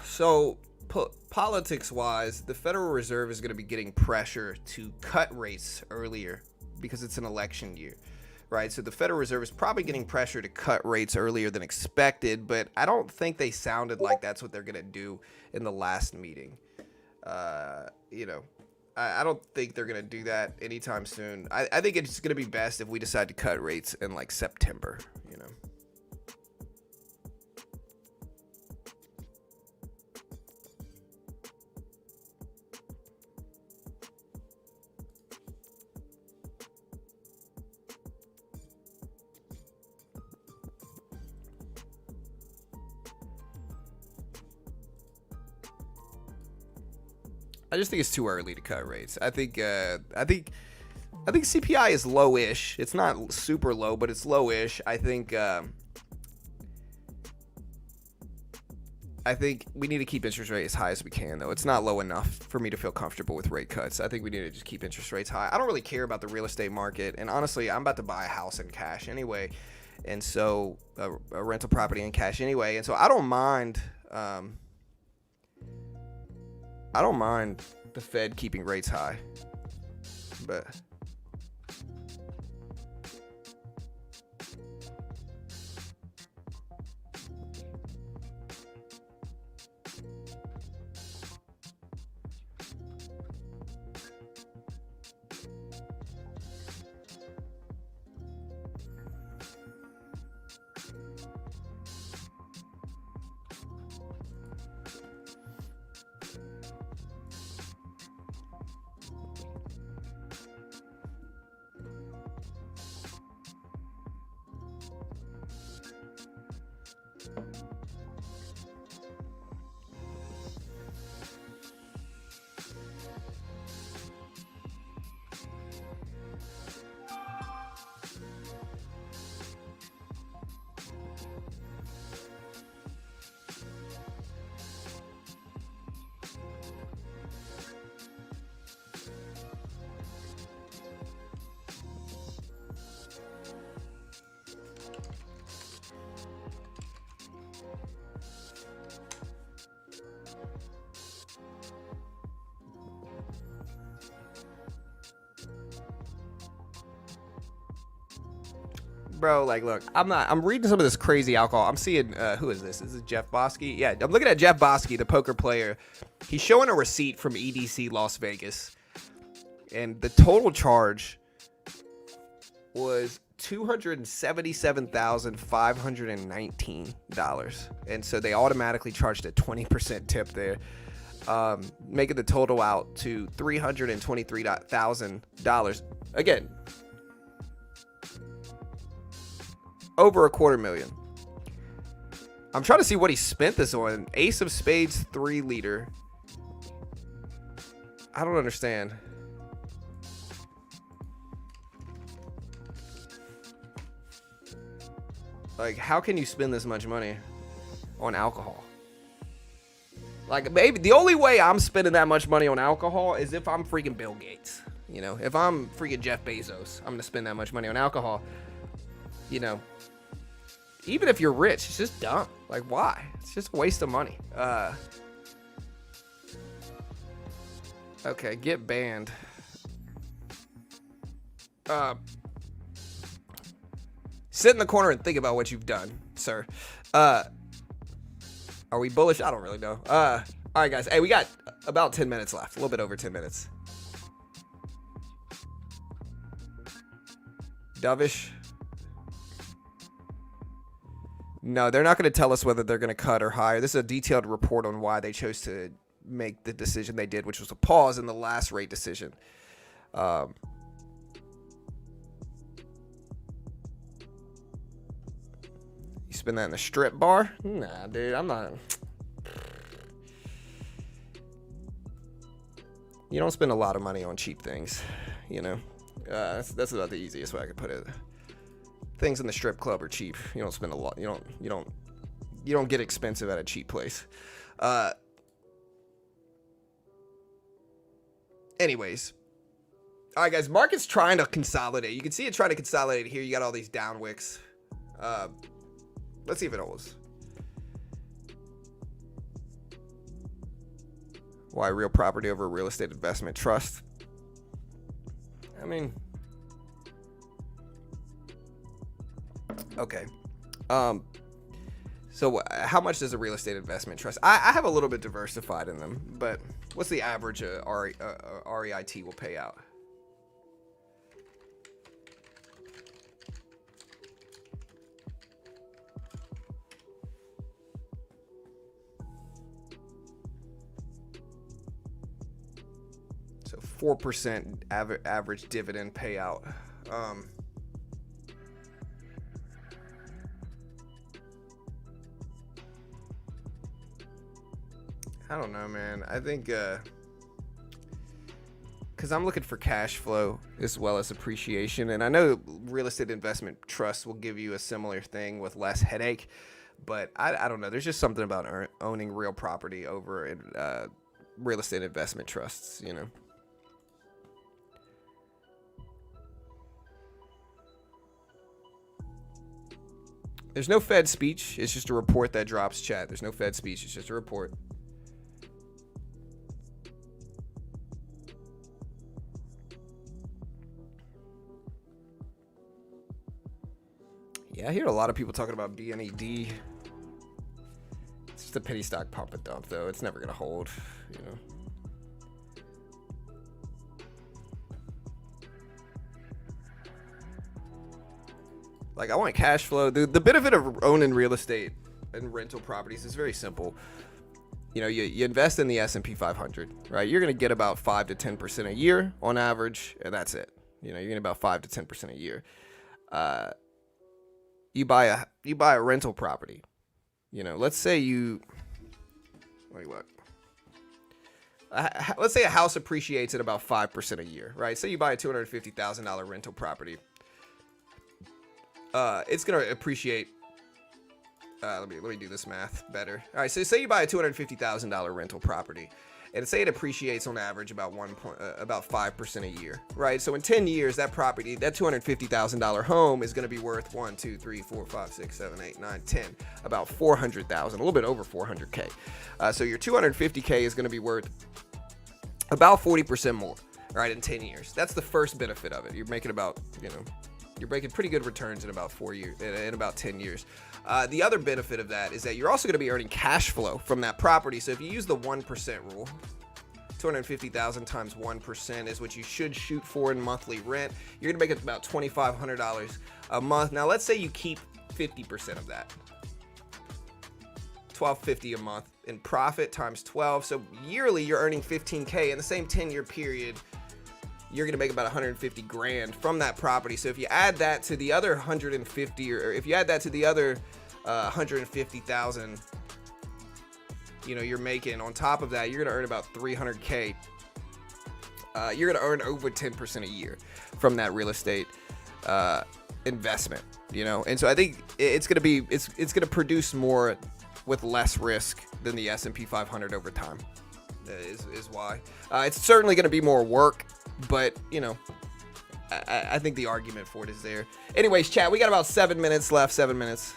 So, politics-wise, the Federal Reserve is going to be getting pressure to cut rates earlier because it's an election year, right? So the Federal Reserve is probably getting pressure to cut rates earlier than expected, but I don't think they sounded like that's what they're going to do in the last meeting. I don't think they're going to do that anytime soon. I think it's going to be best if we decide to cut rates in like September, you know. I just think it's too early to cut rates. I think CPI is low-ish. It's not super low, but it's low-ish. I think we need to keep interest rates as high as we can, though. It's not low enough for me to feel comfortable with rate cuts. I think we need to just keep interest rates high. I don't really care about the real estate market, and honestly, I'm about to buy a house in cash anyway, and so a rental property in cash anyway, and so I don't mind. I don't mind the Fed keeping rates high, but bro, like, look, I'm reading some of this crazy alcohol. I'm seeing, who is this? Is it Jeff Bosky? Yeah, I'm looking at Jeff Bosky, the poker player. He's showing a receipt from EDC Las Vegas. And the total charge was $277,519. And so they automatically charged a 20% tip there, making the total out to $323,000. Again, over $250,000. I'm trying to see what he spent this on. Ace of Spades 3-liter. I don't understand. Like, how can you spend this much money on alcohol? Like, maybe the only way I'm spending that much money on alcohol is if I'm freaking Bill Gates. You know, if I'm freaking Jeff Bezos, I'm going to spend that much money on alcohol. You know, even if you're rich, it's just dumb. Like, why? It's just a waste of money. Okay, get banned. Sit in the corner and think about what you've done, sir. Are we bullish? I don't really know. All right, guys. Hey, we got about 10 minutes left. A little bit over 10 minutes. Dovish. No, they're not going to tell us whether they're going to cut or hire. This is a detailed report on why they chose to make the decision they did, which was a pause in the last rate decision. You spend that in the strip bar? Nah, dude, I'm not. You don't spend a lot of money on cheap things, you know. That's about the easiest way I could put it. Things in the strip club are cheap. You don't spend a lot. You don't get expensive at a cheap place. Anyways. All right, guys. Market's trying to consolidate. You can see it trying to consolidate here. You got all these down wicks. Let's see if it holds. Why real property over real estate investment trust? I mean, okay. So how much does a real estate investment trust? I have a little bit diversified in them, but what's the average REIT will pay out? So 4% average dividend payout. I don't know, man. I think because I'm looking for cash flow as well as appreciation, and I know real estate investment trusts will give you a similar thing with less headache, but I don't know. There's just something about owning real property over in real estate investment trusts, you know. There's no Fed speech. It's just a report that drops, chat. There's no Fed speech. It's just a report. Yeah, I hear a lot of people talking about BNED. It's just a penny stock pump and dump, though. It's never going to hold, you know. Like, I want cash flow. The benefit of owning real estate and rental properties is very simple. You know, you invest in the S&P 500, right? You're going to get about 5 to 10% a year on average, and that's it. You know, you're getting about 5 to 10% a year. You buy a rental property. You know, let's say let's say a house appreciates at about 5% a year, right? Say you buy a $250,000 rental property. It's gonna appreciate. Let me do this math better. All right, so say you buy a $250,000 rental property, and say it appreciates on average about 5% a year, right? So in 10 years, that property, that $250,000 home is gonna be worth 1, 2, 3, 4, 5, 6, 7, 8, 9, 10, about $400,000, a little bit over $400K. So your $250K is gonna be worth about 40% more, right, in 10 years. That's the first benefit of it. You're making about, you know, You're making pretty good returns in about 4 years, in about 10 years. The other benefit of that is that you're also going to be earning cash flow from that property. So if you use the 1% rule, 250,000 times 1% is what you should shoot for in monthly rent. You're going to make about $2,500 a month. Now, let's say you keep 50% of that. $1,250 a month in profit times 12. So yearly, you're earning $15K in the same 10-year period. You're going to make about 150 grand from that property. So if you add that to the other 150, or if you add that to the other 150,000, you're making on top of that, you're going to earn about 300K. You're going to earn over 10% a year from that real estate investment, And so I think it's going to produce more with less risk than the S&P 500 over time. Is why. It's certainly going to be more work, but I think the argument for it is there. Anyways, chat, we got about 7 minutes left. 7 minutes.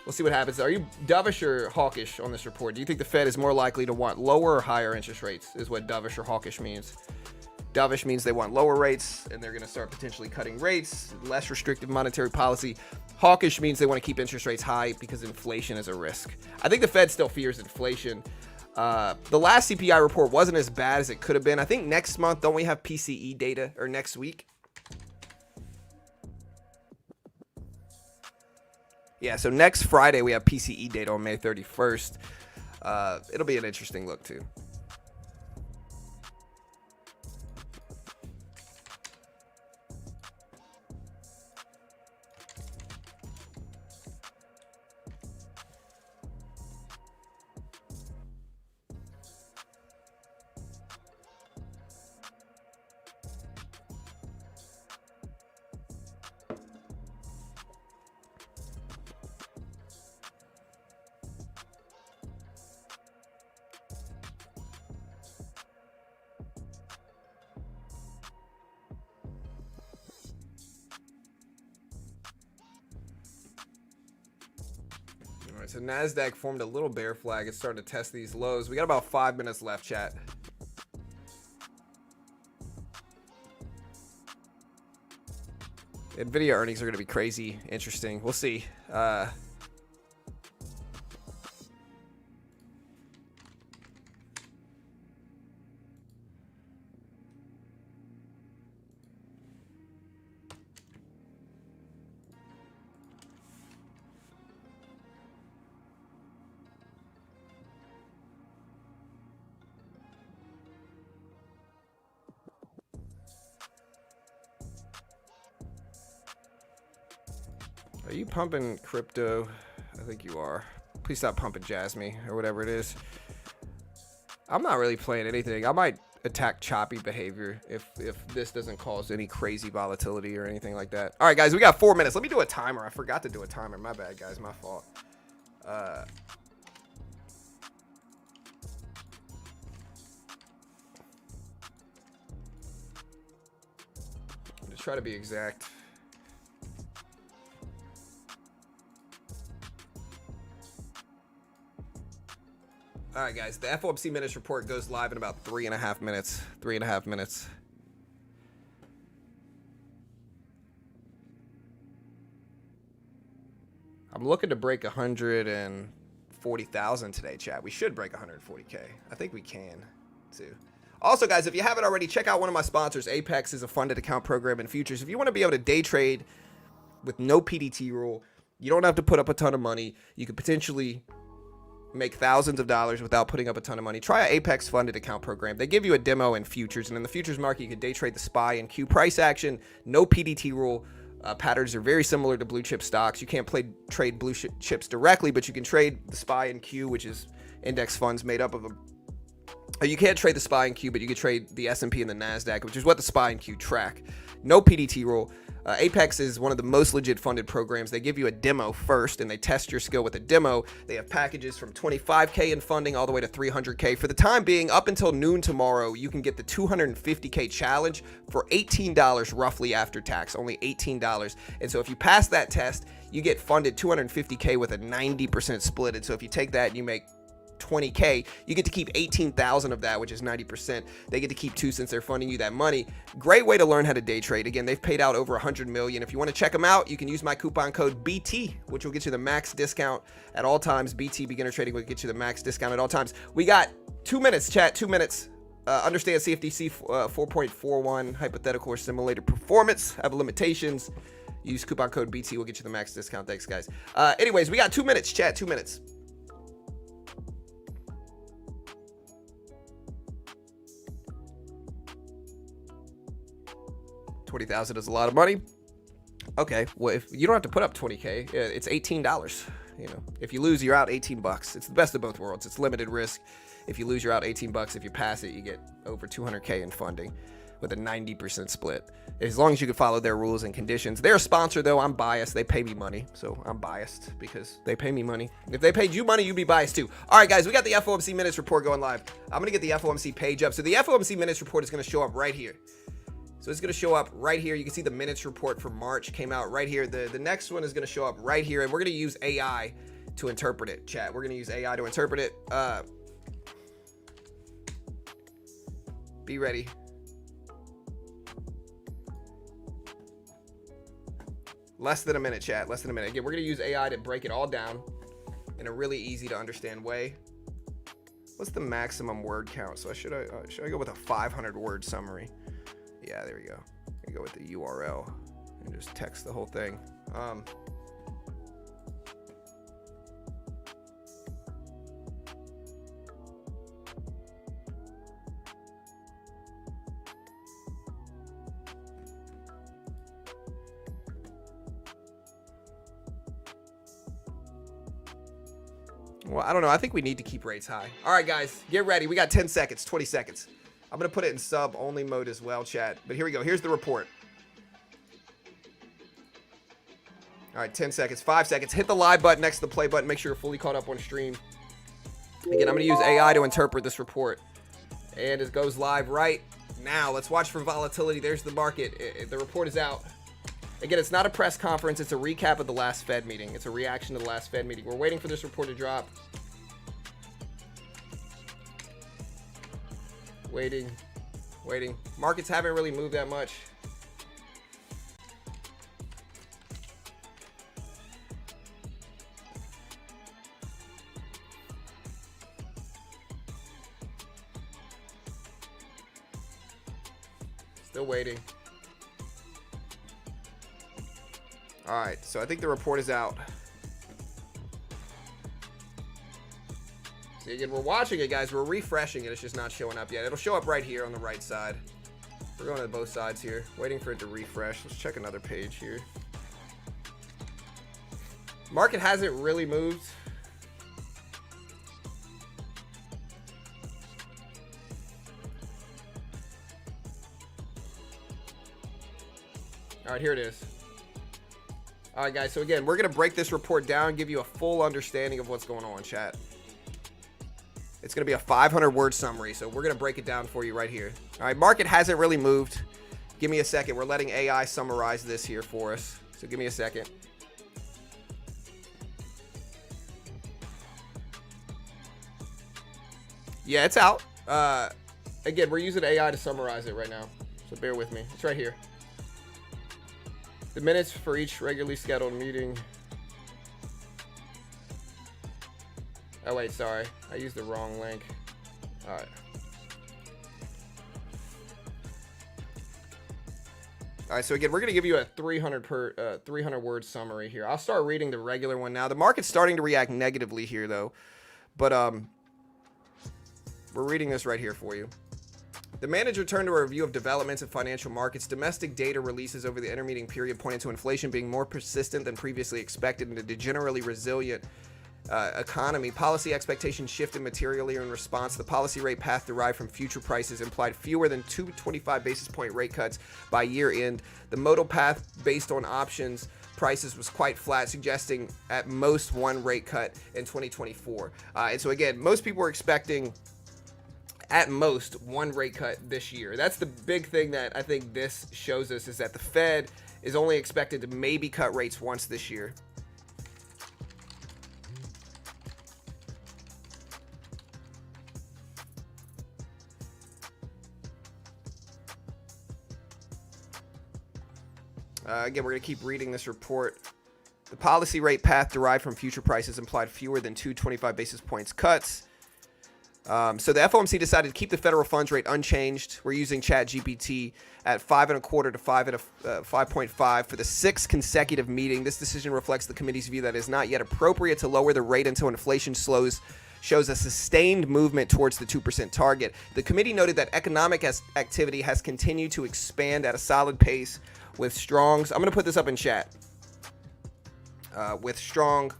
We'll see what happens. Are you dovish or hawkish on this report? Do you think the Fed is more likely to want lower or higher interest rates? Is what dovish or hawkish means. Dovish means they want lower rates and they're going to start potentially cutting rates, less restrictive monetary policy. Hawkish means they want to keep interest rates high because inflation is a risk. I think the Fed still fears inflation. The last CPI report wasn't as bad as it could have been. I think next month, don't we have PCE data, or next week? Yeah, so next Friday we have PCE data on May 31st. It'll be an interesting look too. So NASDAQ formed a little bear flag. It's starting to test these lows. We got about 5 minutes left, chat. Nvidia earnings are going to be crazy interesting. We'll see. Are you pumping crypto? I think you are. Please stop pumping Jasmine or whatever it is. I'm not really playing anything. I might attack choppy behavior if this doesn't cause any crazy volatility or anything like that. All right, guys, we got 4 minutes. Let me do a timer. I forgot to do a timer. My bad, guys. My fault. To try to be exact. All right, guys, the FOMC Minutes report goes live in about 3.5 minutes. 3.5 minutes. I'm looking to break 140,000 today, chat. We should break 140K. I think we can, too. Also, guys, if you haven't already, check out one of my sponsors. Apex is a funded account program in futures. If you want to be able to day trade with no PDT rule, you don't have to put up a ton of money. You could potentially make thousands of dollars without putting up a ton of money. Try an Apex funded account program. They give you a demo in futures, and in the futures market, you can day trade the SPY and Q price action. No PDT rule. Patterns are very similar to blue chip stocks. You can't trade blue chips directly, but you can trade the SPY and Q, which is index funds made up of you can't trade the SPY and Q, but you can trade the S&P and the NASDAQ, which is what the SPY and Q track. No PDT rule. Apex is one of the most legit funded programs. They give you a demo first, and they test your skill with a demo. They have packages from $25K in funding all the way to $300K. For the time being, up until noon tomorrow, you can get the $250K challenge for $18 roughly after tax, only $18. And so if you pass that test, you get funded $250K with a 90% split. And so if you take that and you make 20K, you get to keep 18,000 of that, which is 90%. They get to keep 2 since they're funding you that money. Great way to learn how to day trade. Again, they've paid out over 100 million. If you want to check them out, you can use my coupon code BT, which will get you the max discount at all times. BT Beginner Trading will get you the max discount at all times. We got 2 minutes, chat, 2 minutes. Understand CFTC 4.41 hypothetical or simulated performance have limitations. Use coupon code BT, will get you the max discount. Thanks, guys. Anyways, we got 2 minutes, chat, 2 minutes. $20,000 is a lot of money. Okay, well, if you don't have to put up 20K, it's $18. You know, if you lose, you're out $18. It's the best of both worlds. It's limited risk. If you lose, you're out $18. If you pass it, you get over 200K in funding with a 90% split. As long as you can follow their rules and conditions. They're a sponsor, though. I'm biased. They pay me money, so I'm biased because they pay me money. If they paid you money, you'd be biased too. All right, guys, we got the FOMC Minutes report going live. I'm going to get the FOMC page up. So the FOMC Minutes report is going to show up right here. So it's going to show up right here. You can see the minutes report for March came out right here. The next one is going to show up right here, and we're going to use AI to interpret it, chat. We're going to use AI to interpret it. Be ready. Less than a minute, chat. Less than a minute. Again, we're going to use AI to break it all down in a really easy to understand way. What's the maximum word count? So should I go with a 500 word summary? Yeah, there we go. I go with the URL and just text the whole thing. Well, I don't know. I think we need to keep rates high. All right, guys, get ready. We got 10 seconds, 20 seconds. I'm going to put it in sub-only mode as well, chat. But here we go. Here's the report. All right, 10 seconds, 5 seconds. Hit the live button next to the play button. Make sure you're fully caught up on stream. Again, I'm going to use AI to interpret this report. And it goes live right now. Let's watch for volatility. There's the market. The report is out. Again, it's not a press conference. It's a recap of the last Fed meeting. It's a reaction to the last Fed meeting. We're waiting for this report to drop. Waiting. Markets haven't really moved that much. Still waiting. All right, so I think the report is out. See, again, we're watching it, guys. We're refreshing it. It's just not showing up yet. It'll show up right here on the right side. We're going to both sides here, waiting for it to refresh. Let's check another page here. Market hasn't really moved. All right, here it is. All right, guys. So again, we're going to break this report down, give you a full understanding of what's going on, chat. It's going to be a 500-word summary, so we're going to break it down for you right here. All right, market hasn't really moved. Give me a second. We're letting AI summarize this here for us, so give me a second. Yeah, it's out. Again, we're using AI to summarize it right now, so bear with me. It's right here. The minutes for each regularly scheduled meeting. Oh, wait, sorry. I used the wrong link. All right. All right, so again, we're going to give you a 300 word summary here. I'll start reading the regular one now. The market's starting to react negatively here, though. But we're reading this right here for you. The manager turned to a review of developments in financial markets. Domestic data releases over the intermeeting period pointed to inflation being more persistent than previously expected and a generally resilient economy. Policy expectations shifted materially in response. The policy rate path derived from future prices implied fewer than 225 basis point rate cuts by year end. The modal path based on options prices was quite flat, suggesting at most one rate cut in 2024. And so again, most people were expecting at most one rate cut this year. That's the big thing that I think this shows us, is that the Fed is only expected to maybe cut rates once this year. Again, we're going to keep reading this report. The policy rate path derived from future prices implied fewer than 225 basis points cuts. So the FOMC decided to keep the federal funds rate unchanged. We're using ChatGPT at 5.25 to 5.5 for the sixth consecutive meeting. This decision reflects the committee's view that it is not yet appropriate to lower the rate until inflation shows a sustained movement towards the 2% target. The committee noted that economic activity has continued to expand at a solid pace with strong. I'm going to put this up in chat. With strong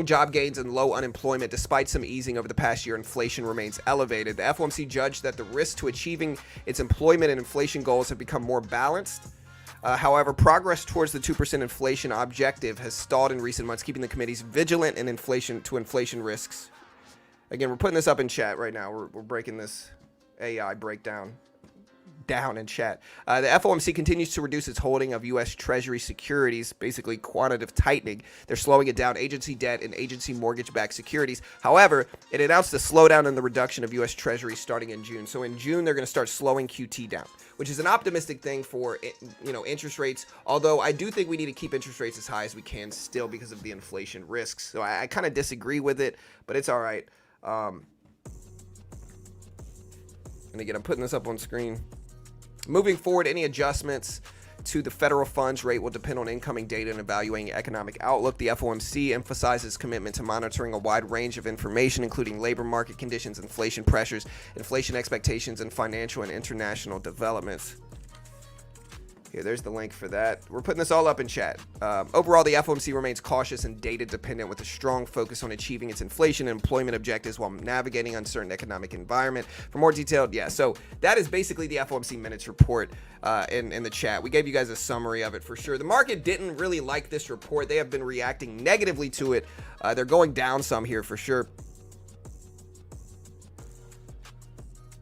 job gains and low unemployment, despite some easing over the past year, inflation remains elevated. The FOMC judged that the risk to achieving its employment and inflation goals have become more balanced. However, progress towards the 2% inflation objective has stalled in recent months, keeping the committees vigilant in inflation risks. Again, we're putting this up in chat right now. We're breaking this AI breakdown down in chat. The FOMC continues to reduce its holding of U.S. Treasury securities, basically quantitative tightening. They're slowing it down, agency debt and agency mortgage-backed securities. However, it announced a slowdown in the reduction of U.S. Treasuries starting in June. So in June, they're going to start slowing QT down, which is an optimistic thing for, interest rates. Although I do think we need to keep interest rates as high as we can still because of the inflation risks. So I kind of disagree with it, but it's all right. And again, I'm putting this up on screen. Moving forward, any adjustments to the federal funds rate will depend on incoming data and evaluating economic outlook. The FOMC emphasizes commitment to monitoring a wide range of information, including labor market conditions, inflation pressures, inflation expectations, and financial and international developments. Here, there's the link for that. We're putting this all up in chat. Overall, the FOMC remains cautious and data dependent with a strong focus on achieving its inflation and employment objectives while navigating uncertain economic environment. For more detailed, so that is basically the FOMC Minutes report in the chat. We gave you guys a summary of it for sure. The market didn't really like this report. They have been reacting negatively to it. They're going down some here for sure.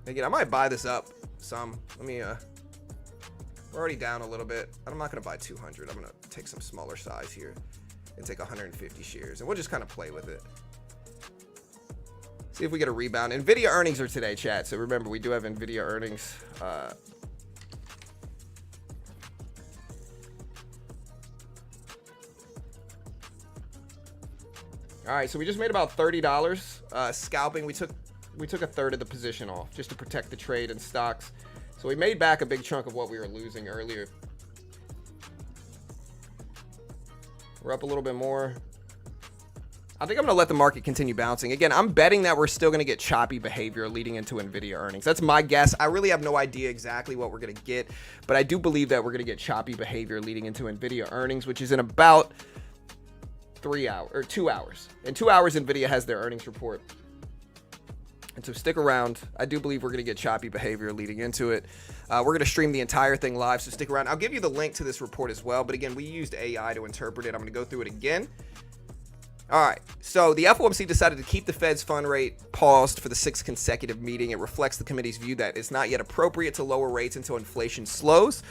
Again, I might buy this up some. Let me... We're already down a little bit. I'm not going to buy 200. I'm going to take some smaller size here and take 150 shares, and we'll just kind of play with it. See if we get a rebound. Nvidia earnings are today, chat. So remember, we do have Nvidia earnings. All right, so we just made about $30 scalping. We took a third of the position off just to protect the trade and stocks. So we made back a big chunk of what we were losing earlier. We're up a little bit more. I think I'm going to let the market continue bouncing. Again, I'm betting that we're still going to get choppy behavior leading into Nvidia earnings. That's my guess. I really have no idea exactly what we're going to get, but I do believe that we're going to get choppy behavior leading into Nvidia earnings, which is in about 2 hours. In 2 hours, Nvidia has their earnings report. And so stick around. I do believe we're going to get choppy behavior leading into it. We're going to stream the entire thing live, so stick around. I'll give you the link to this report as well. But again, we used AI to interpret it. I'm going to go through it again. All right. So the FOMC decided to keep the Fed's fund rate paused for the sixth consecutive meeting. It reflects the committee's view that it's not yet appropriate to lower rates until inflation slows.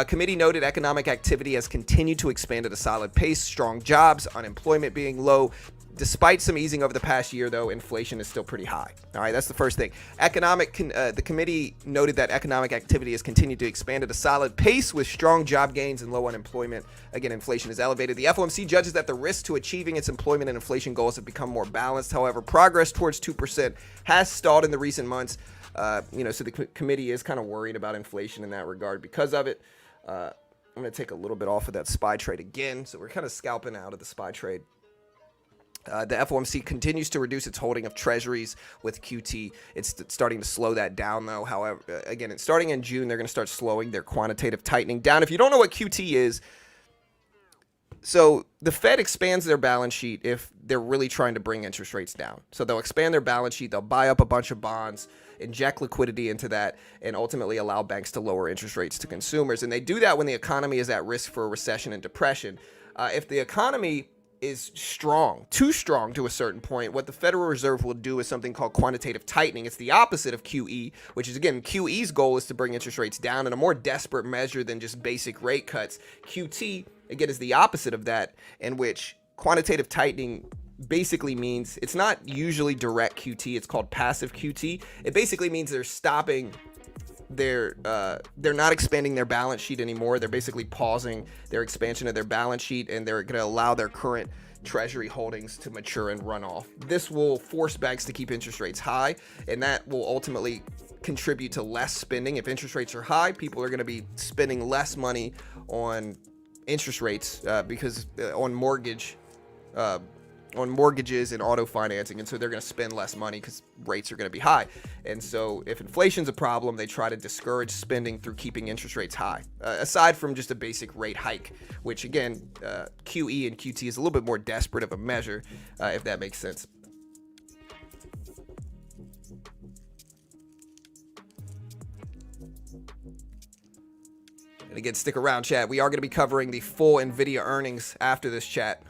Committee noted economic activity has continued to expand at a solid pace. Strong jobs, unemployment being low. Despite some easing over the past year, though, inflation is still pretty high. All right, that's the first thing. The committee noted that economic activity has continued to expand at a solid pace with strong job gains and low unemployment. Again, inflation is elevated. The FOMC judges that the risk to achieving its employment and inflation goals have become more balanced. However, progress towards 2% has stalled in the recent months. So the committee is kind of worried about inflation in that regard because of it. I'm going to take a little bit off of that SPY trade again. So we're kind of scalping out of the SPY trade. The FOMC continues to reduce its holding of treasuries with QT. It's starting to slow that down, though. However, again, it's starting in June. They're going to start slowing their quantitative tightening down. If you don't know what QT is, so the Fed expands their balance sheet if they're really trying to bring interest rates down. So they'll expand their balance sheet. They'll buy up a bunch of bonds, inject liquidity into that, and ultimately allow banks to lower interest rates to consumers. And they do that when the economy is at risk for a recession and depression. If the economy is too strong to a certain point, what the Federal Reserve will do is something called quantitative tightening. It's the opposite of QE, which is, again, QE's goal is to bring interest rates down in a more desperate measure than just basic rate cuts. QT, again, is the opposite of that, in which quantitative tightening basically means it's not usually direct QT. It's called passive QT. It basically means they're stopping they're not expanding their balance sheet anymore. They're basically pausing their expansion of their balance sheet, and they're going to allow their current treasury holdings to mature and run off. This will force banks to keep interest rates high, and that will ultimately contribute to less spending. If interest rates are high, people are going to be spending less money on interest rates because on mortgages and auto financing, and so they're going to spend less money because rates are going to be high. And so if inflation's a problem, they try to discourage spending through keeping interest rates high, aside from just a basic rate hike, which again, QE and QT is a little bit more desperate of a measure, if that makes sense. And again, stick around, chat. We are going to be covering the full Nvidia earnings after this, chat.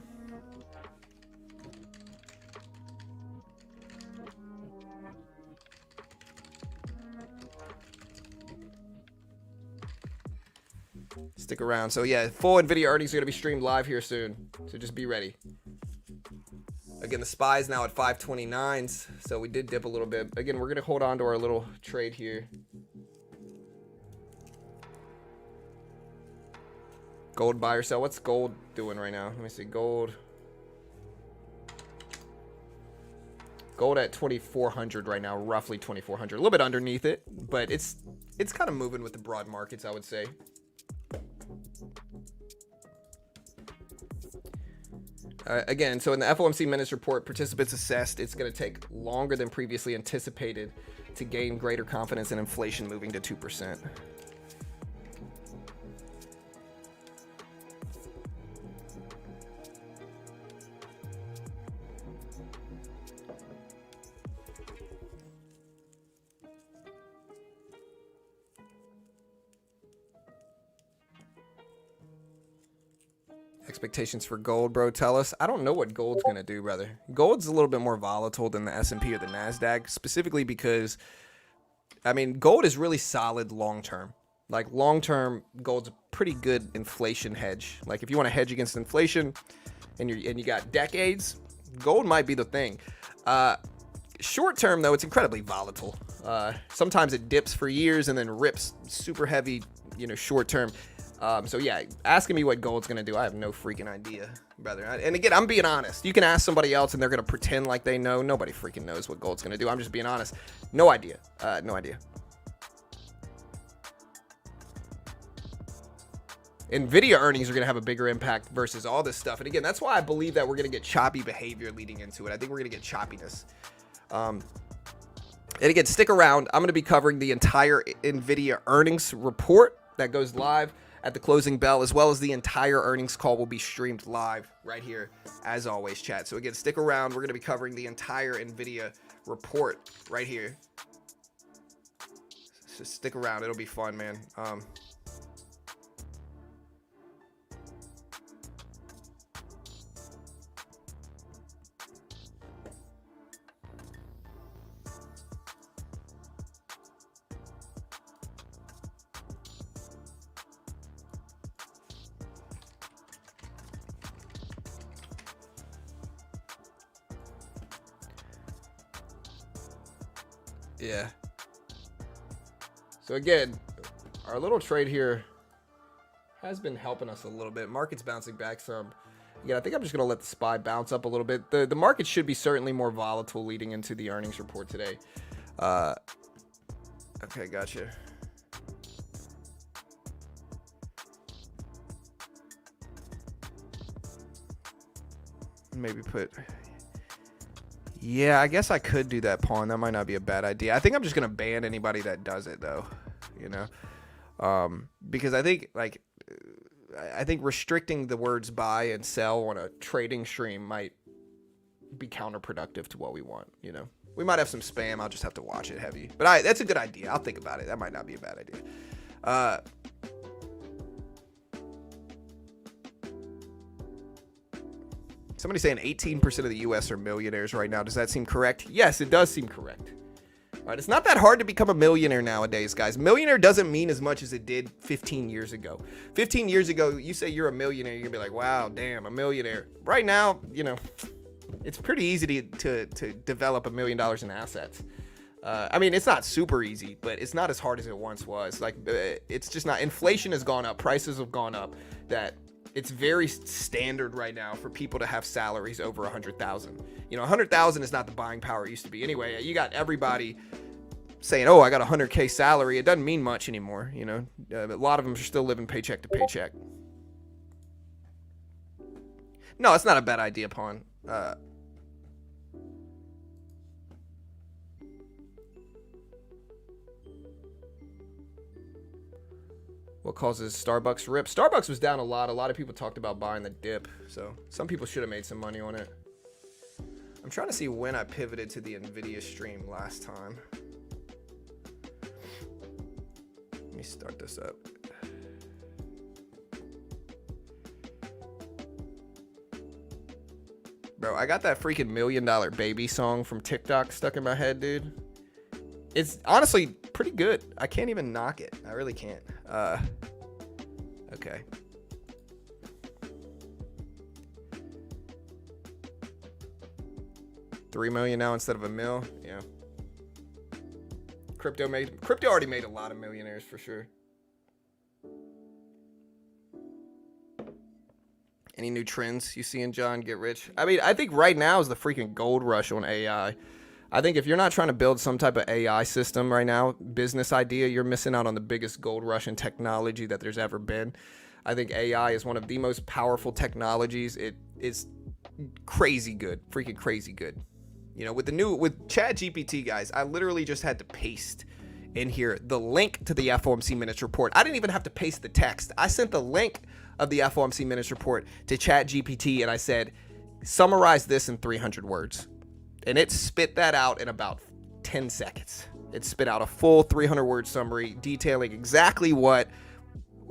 Stick around. So yeah, full Nvidia earnings are going to be streamed live here soon. So just be ready. Again, the SPY is now at 529s. So we did dip a little bit. Again, we're going to hold on to our little trade here. Gold buy or sell. What's gold doing right now? Let me see. Gold at 2,400 right now, roughly 2,400. A little bit underneath it, but it's kind of moving with the broad markets, I would say. Again, so in the FOMC Minutes report, participants assessed it's going to take longer than previously anticipated to gain greater confidence in inflation moving to 2%. Expectations for gold, bro. Tell us. I don't know what gold's going to do, brother. Gold's a little bit more volatile than the S&P or the NASDAQ, specifically because, I mean, gold is really solid long-term. Like, long-term, gold's a pretty good inflation hedge. Like, if you want to hedge against inflation and you got decades, gold might be the thing. Short-term, though, it's incredibly volatile. Sometimes it dips for years and then rips super heavy, short-term. So yeah, asking me what gold's gonna do, I have no freaking idea, brother. And again, I'm being honest. You can ask somebody else and they're gonna pretend like they know. Nobody freaking knows what gold's gonna do. I'm just being honest. No idea. No idea. Nvidia earnings are gonna have a bigger impact versus all this stuff. And again, that's why I believe that we're gonna get choppy behavior leading into it. I think we're gonna get choppiness. And again, stick around. I'm gonna be covering the entire Nvidia earnings report that goes live at the closing bell, as well as the entire earnings call will be streamed live right here, as always, chat. So again, stick around. We're going to be covering the entire Nvidia report right here. So stick around. It'll be fun, man. Yeah. So again, our little trade here has been helping us a little bit. Market's bouncing back some. Again, I think I'm just going to let the SPY bounce up a little bit. The market should be certainly more volatile leading into the earnings report today. Okay, gotcha. Maybe put... Yeah, I guess I could do that pawn. That might not be a bad idea. I think I'm just going to ban anybody that does it, though, because I think restricting the words buy and sell on a trading stream might be counterproductive to what we want, We might have some spam. I'll just have to watch it heavy. But that's a good idea. I'll think about it. That might not be a bad idea. Somebody's saying 18% of the U.S. are millionaires right now. Does that seem correct? Yes, it does seem correct. All right, it's not that hard to become a millionaire nowadays, guys. Millionaire doesn't mean as much as it did 15 years ago. 15 years ago, you say you're a millionaire, you're going to be like, wow, damn, a millionaire. Right now, it's pretty easy to develop $1 million in assets. I mean, it's not super easy, but it's not as hard as it once was. Like, it's just not. Inflation has gone up. Prices have gone up. That it's very standard right now for people to have salaries over 100,000. You know, 100,000 is not the buying power it used to be. Anyway, you got everybody saying, "Oh, I got a 100K salary." It doesn't mean much anymore. You know, a lot of them are still living paycheck to paycheck. No, it's not a bad idea, Pawn. What causes Starbucks rip? Starbucks was down a lot. A lot of people talked about buying the dip. So some people should have made some money on it. I'm trying to see when I pivoted to the Nvidia stream last time. Let me start this up. Bro, I got that freaking $1 Million Baby song from TikTok stuck in my head, dude. It's honestly pretty good. I can't even knock it. I really can't. Okay. $3 million now instead of $1 mil. Yeah. Crypto already made a lot of millionaires for sure. Any new trends you see in John Get Rich? I mean, I think right now is the freaking gold rush on AI. I think if you're not trying to build some type of AI system right now, business idea, you're missing out on the biggest gold rush in technology that there's ever been. I think AI is one of the most powerful technologies. It is crazy good, freaking crazy good. You know, with ChatGPT, guys, I literally just had to paste in here the link to the FOMC Minutes report. I didn't even have to paste the text. I sent the link of the FOMC Minutes report to ChatGPT and I said, summarize this in 300 words. And it spit that out in about 10 seconds. It spit out a full 300-word summary detailing exactly what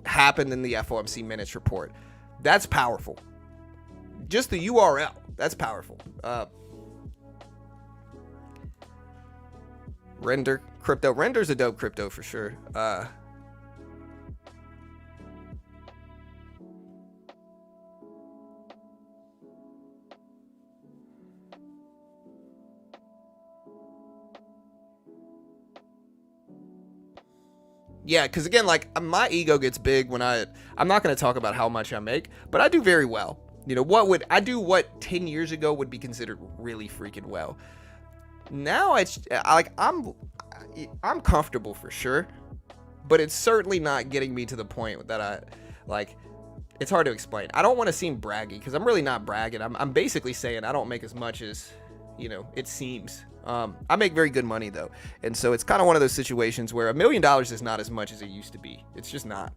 happened in the FOMC Minutes report. That's powerful. Just the URL, that's powerful. Render crypto. Render's a dope crypto for sure. Yeah, because again, like my ego gets big when I'm not going to talk about how much I make, but I do very well. You know, what 10 years ago would be considered really freaking well. Now it's like I'm comfortable for sure, but it's certainly not getting me to the point that I like. It's hard to explain. I don't want to seem braggy because I'm really not bragging. I'm basically saying I don't make as much as, you know, it seems. I make very good money though, and so it's kind of one of those situations where $1 million is not as much as it used to be. It's just not.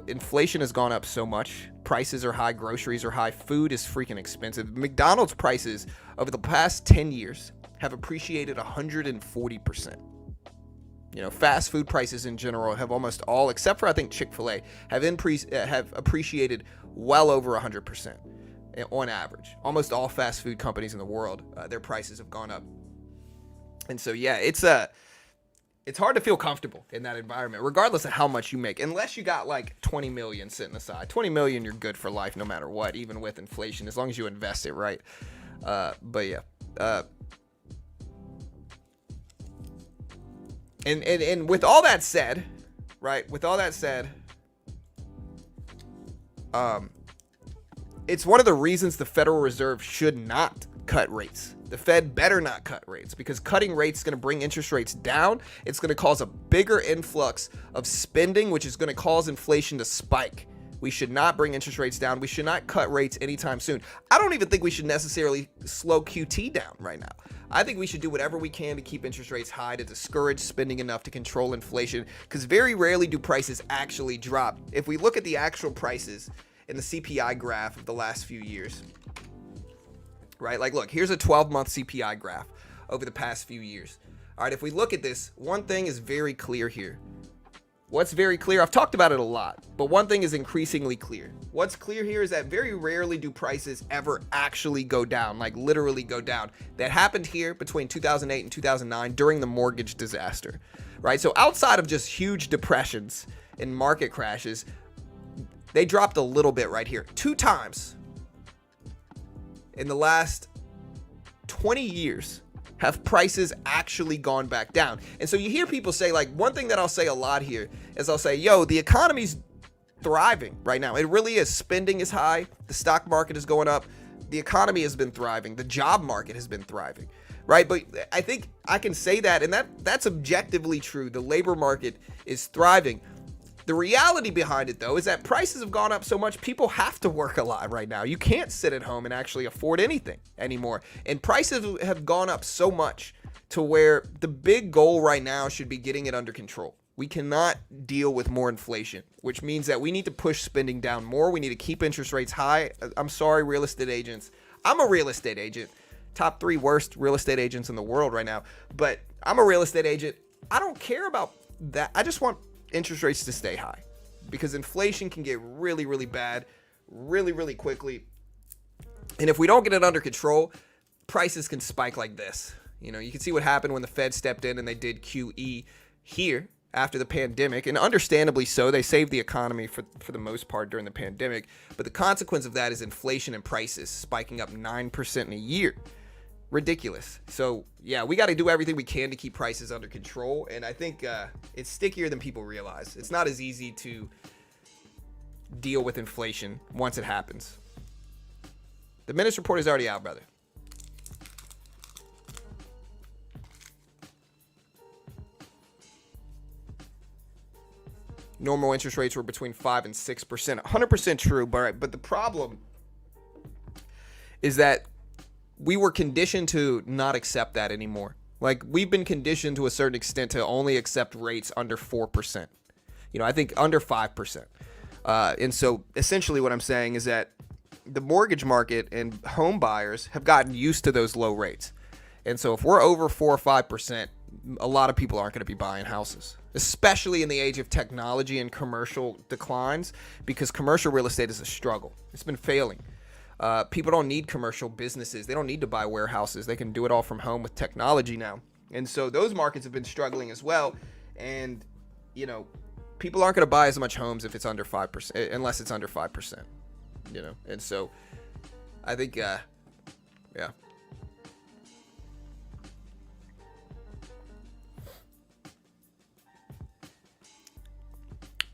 Inflation has gone up so much. Prices are high. Groceries are high. Food is freaking expensive. McDonald's prices over the past 10 years have appreciated 140%. You know, fast food prices in general have almost all, except for I think Chick-fil-A, have appreciated well over 100% on average. Almost all fast food companies in the world, their prices have gone up. And so, yeah, it's hard to feel comfortable in that environment, regardless of how much you make, unless you got like 20 million sitting aside. 20 million, you're good for life no matter what, even with inflation, as long as you invest it right. But yeah. And with all that said, right, it's one of the reasons the Federal Reserve should not cut rates. The Fed better not cut rates, because cutting rates is going to bring interest rates down. It's going to cause a bigger influx of spending, which is going to cause inflation to spike. We should not bring interest rates down. We should not cut rates anytime soon. I don't even think we should necessarily slow QT down right now. I think we should do whatever we can to keep interest rates high to discourage spending enough to control inflation, because very rarely do prices actually drop. If we look at the actual prices in the CPI graph of the last few years, right? Like, look, here's a 12-month CPI graph over the past few years. All right, if we look at this, one thing is very clear here. What's very clear? I've talked about it a lot, but one thing is increasingly clear. What's clear here is that very rarely do prices ever actually go down, like literally go down. That happened here between 2008 and 2009 during the mortgage disaster, right? So outside of just huge depressions and market crashes, they dropped a little bit right here. 2 times in the last 20 years have prices actually gone back down? And so you hear people say, like, one thing that I'll say a lot here is I'll say, yo, the economy's thriving right now. It really is. Spending is high. The stock market is going up. The economy has been thriving. The job market has been thriving, right? But I think I can say that, and that's objectively true. The labor market is thriving. The reality behind it, though, is that prices have gone up so much, people have to work a lot right now. You can't sit at home and actually afford anything anymore. And prices have gone up so much to where the big goal right now should be getting it under control. We cannot deal with more inflation, which means that we need to push spending down more. We need to keep interest rates high. I'm sorry, real estate agents. I'm a real estate agent. Top 3 worst real estate agents in the world right now. But I'm a real estate agent. I don't care about that. I just want interest rates to stay high because inflation can get really, really bad really, really quickly. And if we don't get it under control, prices can spike like this. You know, you can see what happened when the Fed stepped in and they did QE here after the pandemic, and understandably so. They saved the economy for the most part during the pandemic, but the consequence of that is inflation and prices spiking up 9% in a year. Ridiculous. So yeah, we got to do everything we can to keep prices under control, and I think it's stickier than people realize. It's not as easy to deal with inflation once it happens. The Minutes report is already out, brother. Normal interest rates were between 5 and 6%. 100% true, but the problem is that we were conditioned to not accept that anymore. Like, we've been conditioned to a certain extent to only accept rates under 4%. You know, I think under 5%. And so essentially what I'm saying is that the mortgage market and home buyers have gotten used to those low rates. And so if we're over 4 or 5%, a lot of people aren't going to be buying houses, especially in the age of technology and commercial declines, because commercial real estate is a struggle. It's been failing. People don't need commercial businesses. They don't need to buy warehouses. They can do it all from home with technology now. And so those markets have been struggling as well. And, you know, people aren't going to buy as much homes if it's under 5%, unless it's under 5%, you know? And so I think, yeah.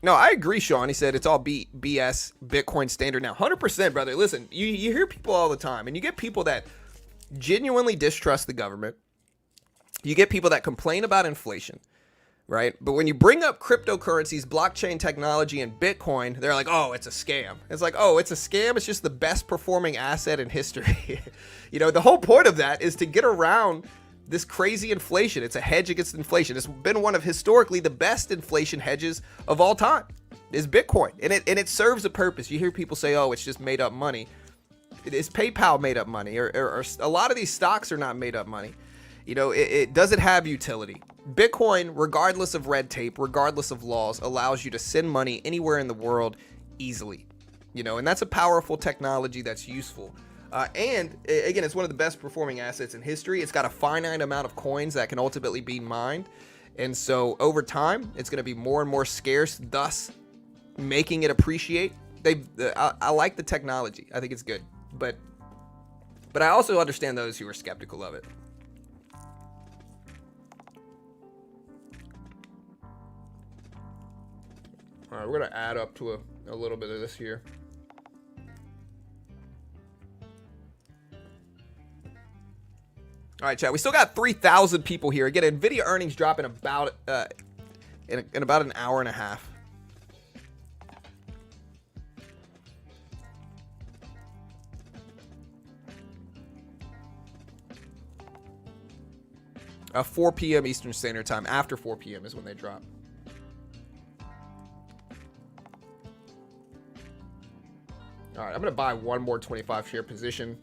No, I agree, Sean. He said it's all BS, Bitcoin standard now. 100%, brother. Listen, you hear people all the time, and you get people that genuinely distrust the government. You get people that complain about inflation, right? But when you bring up cryptocurrencies, blockchain technology, and Bitcoin, they're like, oh, it's a scam. It's like, oh, it's a scam. It's just the best performing asset in history. You know, the whole point of that is to get around this crazy inflation. It's a hedge against inflation. It's been one of historically the best inflation hedges of all time is Bitcoin. And it serves a purpose. You hear people say, oh, it's just made up money. Is PayPal made up money? Or a lot of these stocks are not made up money. You know, it doesn't have utility. Bitcoin, regardless of red tape, regardless of laws, allows you to send money anywhere in the world easily. You know, and that's a powerful technology that's useful. And again, it's one of the best performing assets in history. It's got a finite amount of coins that can ultimately be mined. And so over time, it's going to be more and more scarce, thus making it appreciate. I like the technology. I think it's good. But I also understand those who are skeptical of it. All right, we're going to add up to a little bit of this here. All right, chat. We still got 3,000 people here. Again, Nvidia earnings drop in about in about an hour and a half. 4 p.m. Eastern Standard Time. After 4 p.m. is when they drop. All right, I'm going to buy one more 25 share position.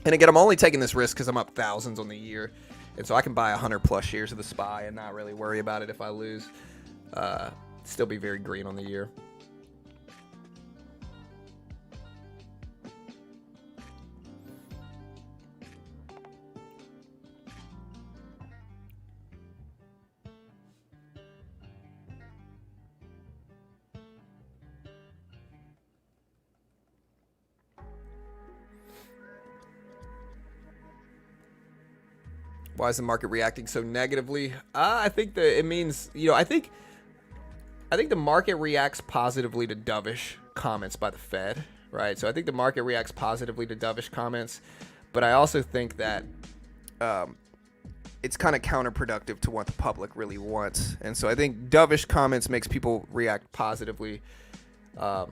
And again, I'm only taking this risk because I'm up thousands on the year. And so I can buy 100 plus shares of the SPY and not really worry about it if I lose. Still be very green on the year. Why is the market reacting so negatively? I think that it means, I think the market reacts positively to dovish comments by the Fed, right? So I think the market reacts positively to dovish comments, but I also think that it's kind of counterproductive to what the public really wants. And so I think dovish comments makes people react positively. But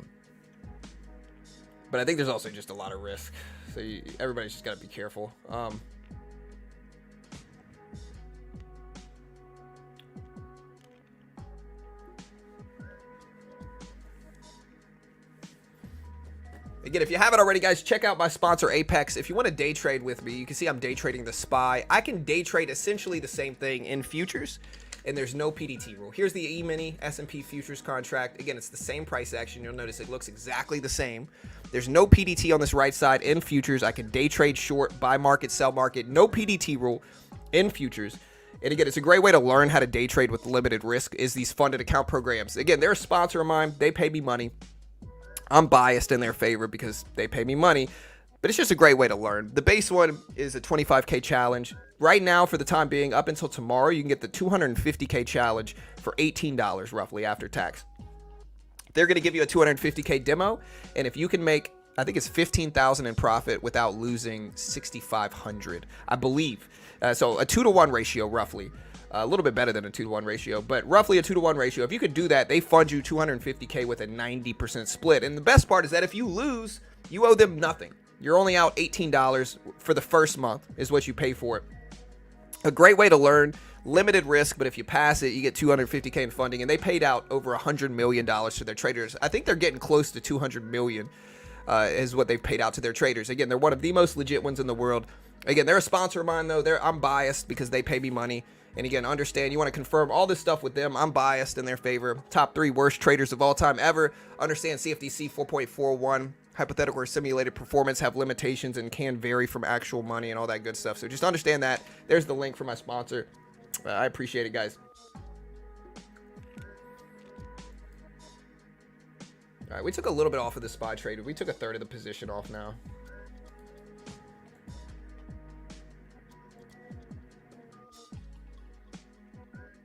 I think there's also just a lot of risk. So everybody's just got to be careful. Again, if you haven't already, guys, check out my sponsor, Apex. If you want to day trade with me, you can see I'm day trading the SPY. I can day trade essentially the same thing in futures, and there's no PDT rule. Here's the E-mini S&P futures contract. Again, it's the same price action. You'll notice it looks exactly the same. There's no PDT on this right side in futures. I can day trade short, buy market, sell market. No PDT rule in futures. And again, it's a great way to learn how to day trade with limited risk is these funded account programs. Again, they're a sponsor of mine. They pay me money. I'm biased in their favor because they pay me money, but it's just a great way to learn. The base one is a 25K challenge. Right now, for the time being, up until tomorrow, you can get the 250K challenge for $18 roughly after tax. They're going to give you a 250K demo, and if you can make, I think it's $15,000 in profit without losing $6,500, I believe. So a 2-to-1 ratio roughly. A little bit better than a 2-to-1 ratio, but roughly a 2-to-1 ratio. If you could do that, they fund you 250K with a 90% split. And the best part is that if you lose, you owe them nothing. You're only out $18 for the first month is what you pay for it. A great way to learn, limited risk, but if you pass it, you get 250K in funding. And they paid out over $100 million to their traders. I think they're getting close to 200 million is what they've paid out to their traders. Again, they're one of the most legit ones in the world. Again, they're a sponsor of mine, though. I'm biased because they pay me money. And again, understand you want to confirm all this stuff with them. I'm biased in their favor. Top 3 worst traders of all time ever. Understand CFTC 4.41, hypothetical or simulated performance have limitations and can vary from actual money and all that good stuff. So just understand that. There's the link for my sponsor. I appreciate it, guys. All right, we took a little bit off of the SPY trade. We took a third of the position off now.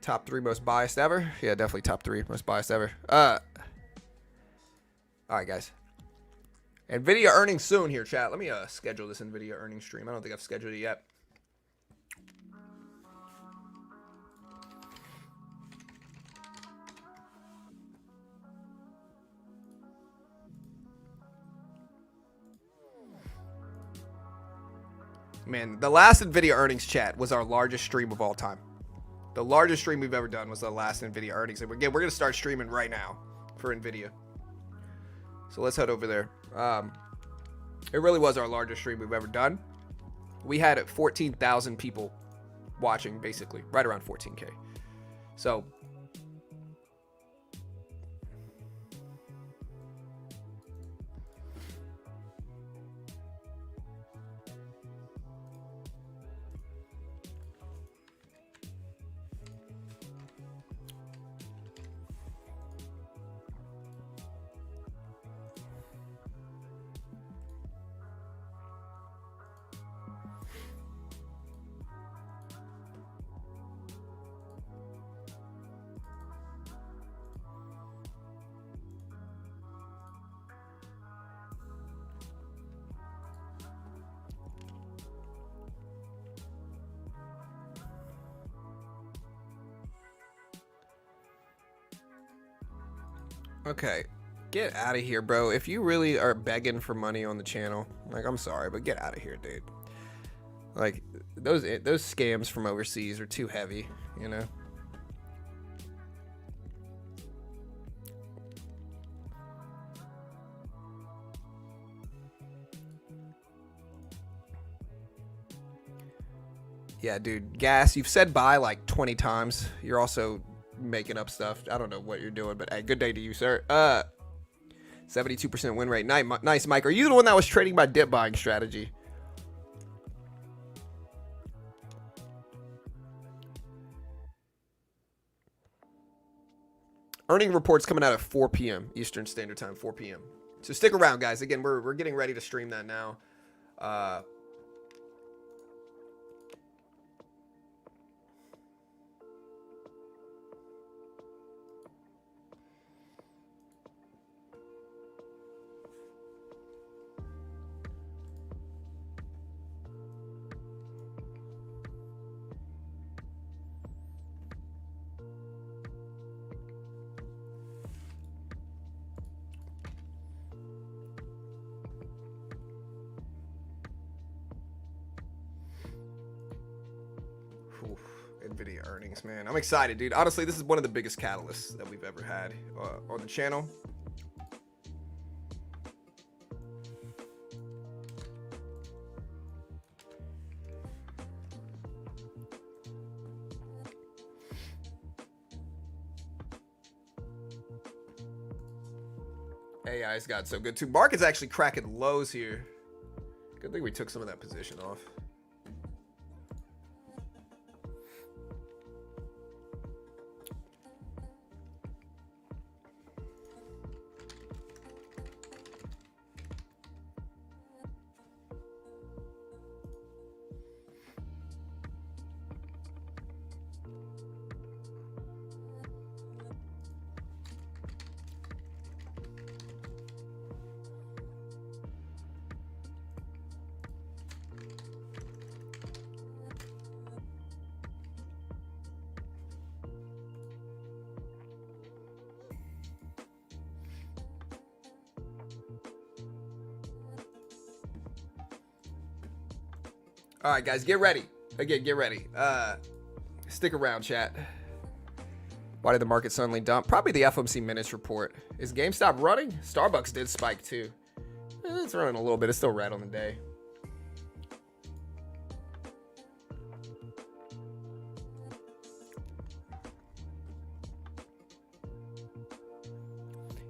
Top 3 most biased ever. Yeah, definitely top 3 most biased ever. All right, guys. Nvidia earnings soon here, chat. Let me schedule this Nvidia earnings stream. I don't think I've scheduled it yet. Man, the last Nvidia earnings chat was our largest stream of all time. The largest stream we've ever done was the last Nvidia earnings. And again, we're going to start streaming right now for Nvidia. So let's head over there. It really was our largest stream we've ever done. We had 14,000 people watching, basically, right around 14K. So okay, get out of here, bro. If you really are begging for money on the channel, like, I'm sorry, but get out of here, dude. Like, those scams from overseas are too heavy, you know? Yeah, dude, gas, you've said buy like 20 times. You're also making up stuff. I don't know what you're doing, but hey, good day to you, sir. 72% win rate. Nice, Mike. Are you the one that was trading my dip buying strategy? Earning reports coming out at 4 p.m. Eastern Standard Time, 4 p.m. So stick around, guys. Again, we're getting ready to stream that now. Oof, Nvidia earnings, man. I'm excited, dude. Honestly, this is one of the biggest catalysts that we've ever had on the channel. AI's got so good too. Market's actually cracking lows here. Good thing we took some of that position off. All right, guys, get ready. Again, get ready. Stick around, chat. Why did the market suddenly dump? Probably the FOMC Minutes report. Is GameStop running? Starbucks did spike too. It's running a little bit. It's still red on the day.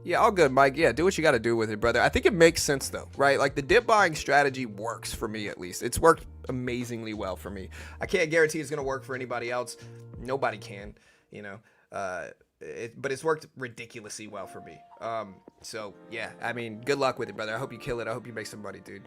Yeah, all good, Mike. Yeah, do what you got to do with it, brother. I think it makes sense, though, right? Like, the dip buying strategy works for me, at least. It's worked amazingly well for me. I can't guarantee it's going to work for anybody else. Nobody can, you know. But it's worked ridiculously well for me. So, yeah, I mean, good luck with it, brother. I hope you kill it. I hope you make some money, dude.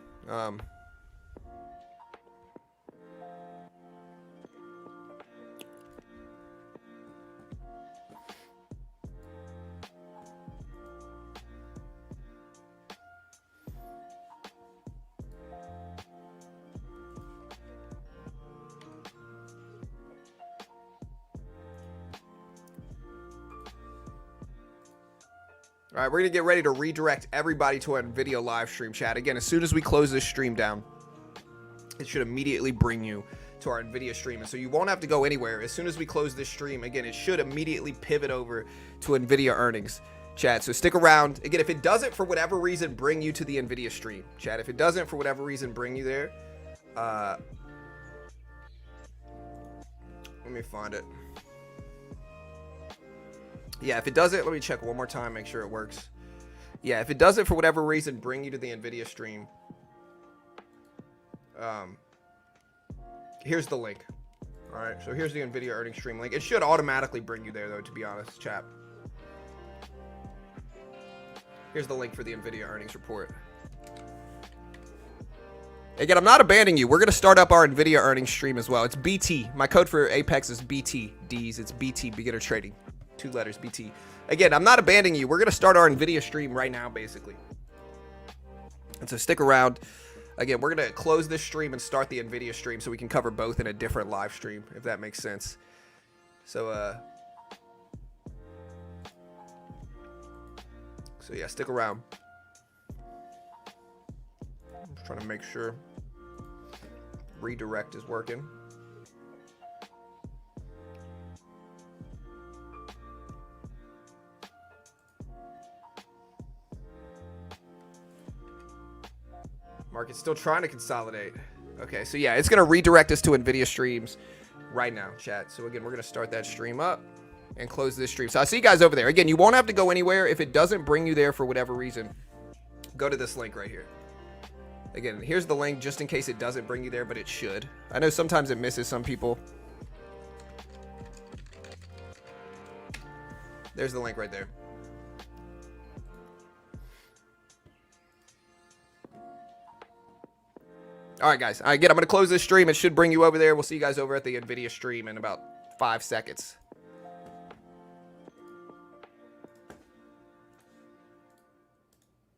All right, we're going to get ready to redirect everybody to our Nvidia live stream, chat. Again, as soon as we close this stream down, it should immediately bring you to our Nvidia stream. And so you won't have to go anywhere. As soon as we close this stream, again, it should immediately pivot over to Nvidia earnings, chat. So stick around. Again, if it doesn't, for whatever reason, bring you to the Nvidia stream, chat. If it doesn't, for whatever reason, bring you there, let me find it. Yeah, if it doesn't, let me check one more time, make sure it works. Yeah, if it doesn't, for whatever reason, bring you to the Nvidia stream. Here's the link. All right, so here's the Nvidia earnings stream link. It should automatically bring you there, though, to be honest, chat. Here's the link for the Nvidia earnings report. Again, I'm not abandoning you. We're going to start up our Nvidia earnings stream as well. It's BT. My code for Apex is BTDs. It's BT, beginner trading. 2 letters, BT. Again, I'm not abandoning you. We're going to start our Nvidia stream right now, basically. And so stick around. Again, we're going to close this stream and start the Nvidia stream so we can cover both in a different live stream, if that makes sense. So yeah, stick around. I'm just trying to make sure redirect is working. Market's still trying to consolidate. Okay, so yeah, it's going to redirect us to Nvidia streams right now, chat. So again, we're going to start that stream up and close this stream. So I'll see you guys over there. Again, you won't have to go anywhere. If it doesn't bring you there for whatever reason, go to this link right here. Again, here's the link just in case it doesn't bring you there, but it should. I know sometimes it misses some people. There's the link right there. All right, guys. Again, I'm going to close this stream. It should bring you over there. We'll see you guys over at the Nvidia stream in about 5 seconds.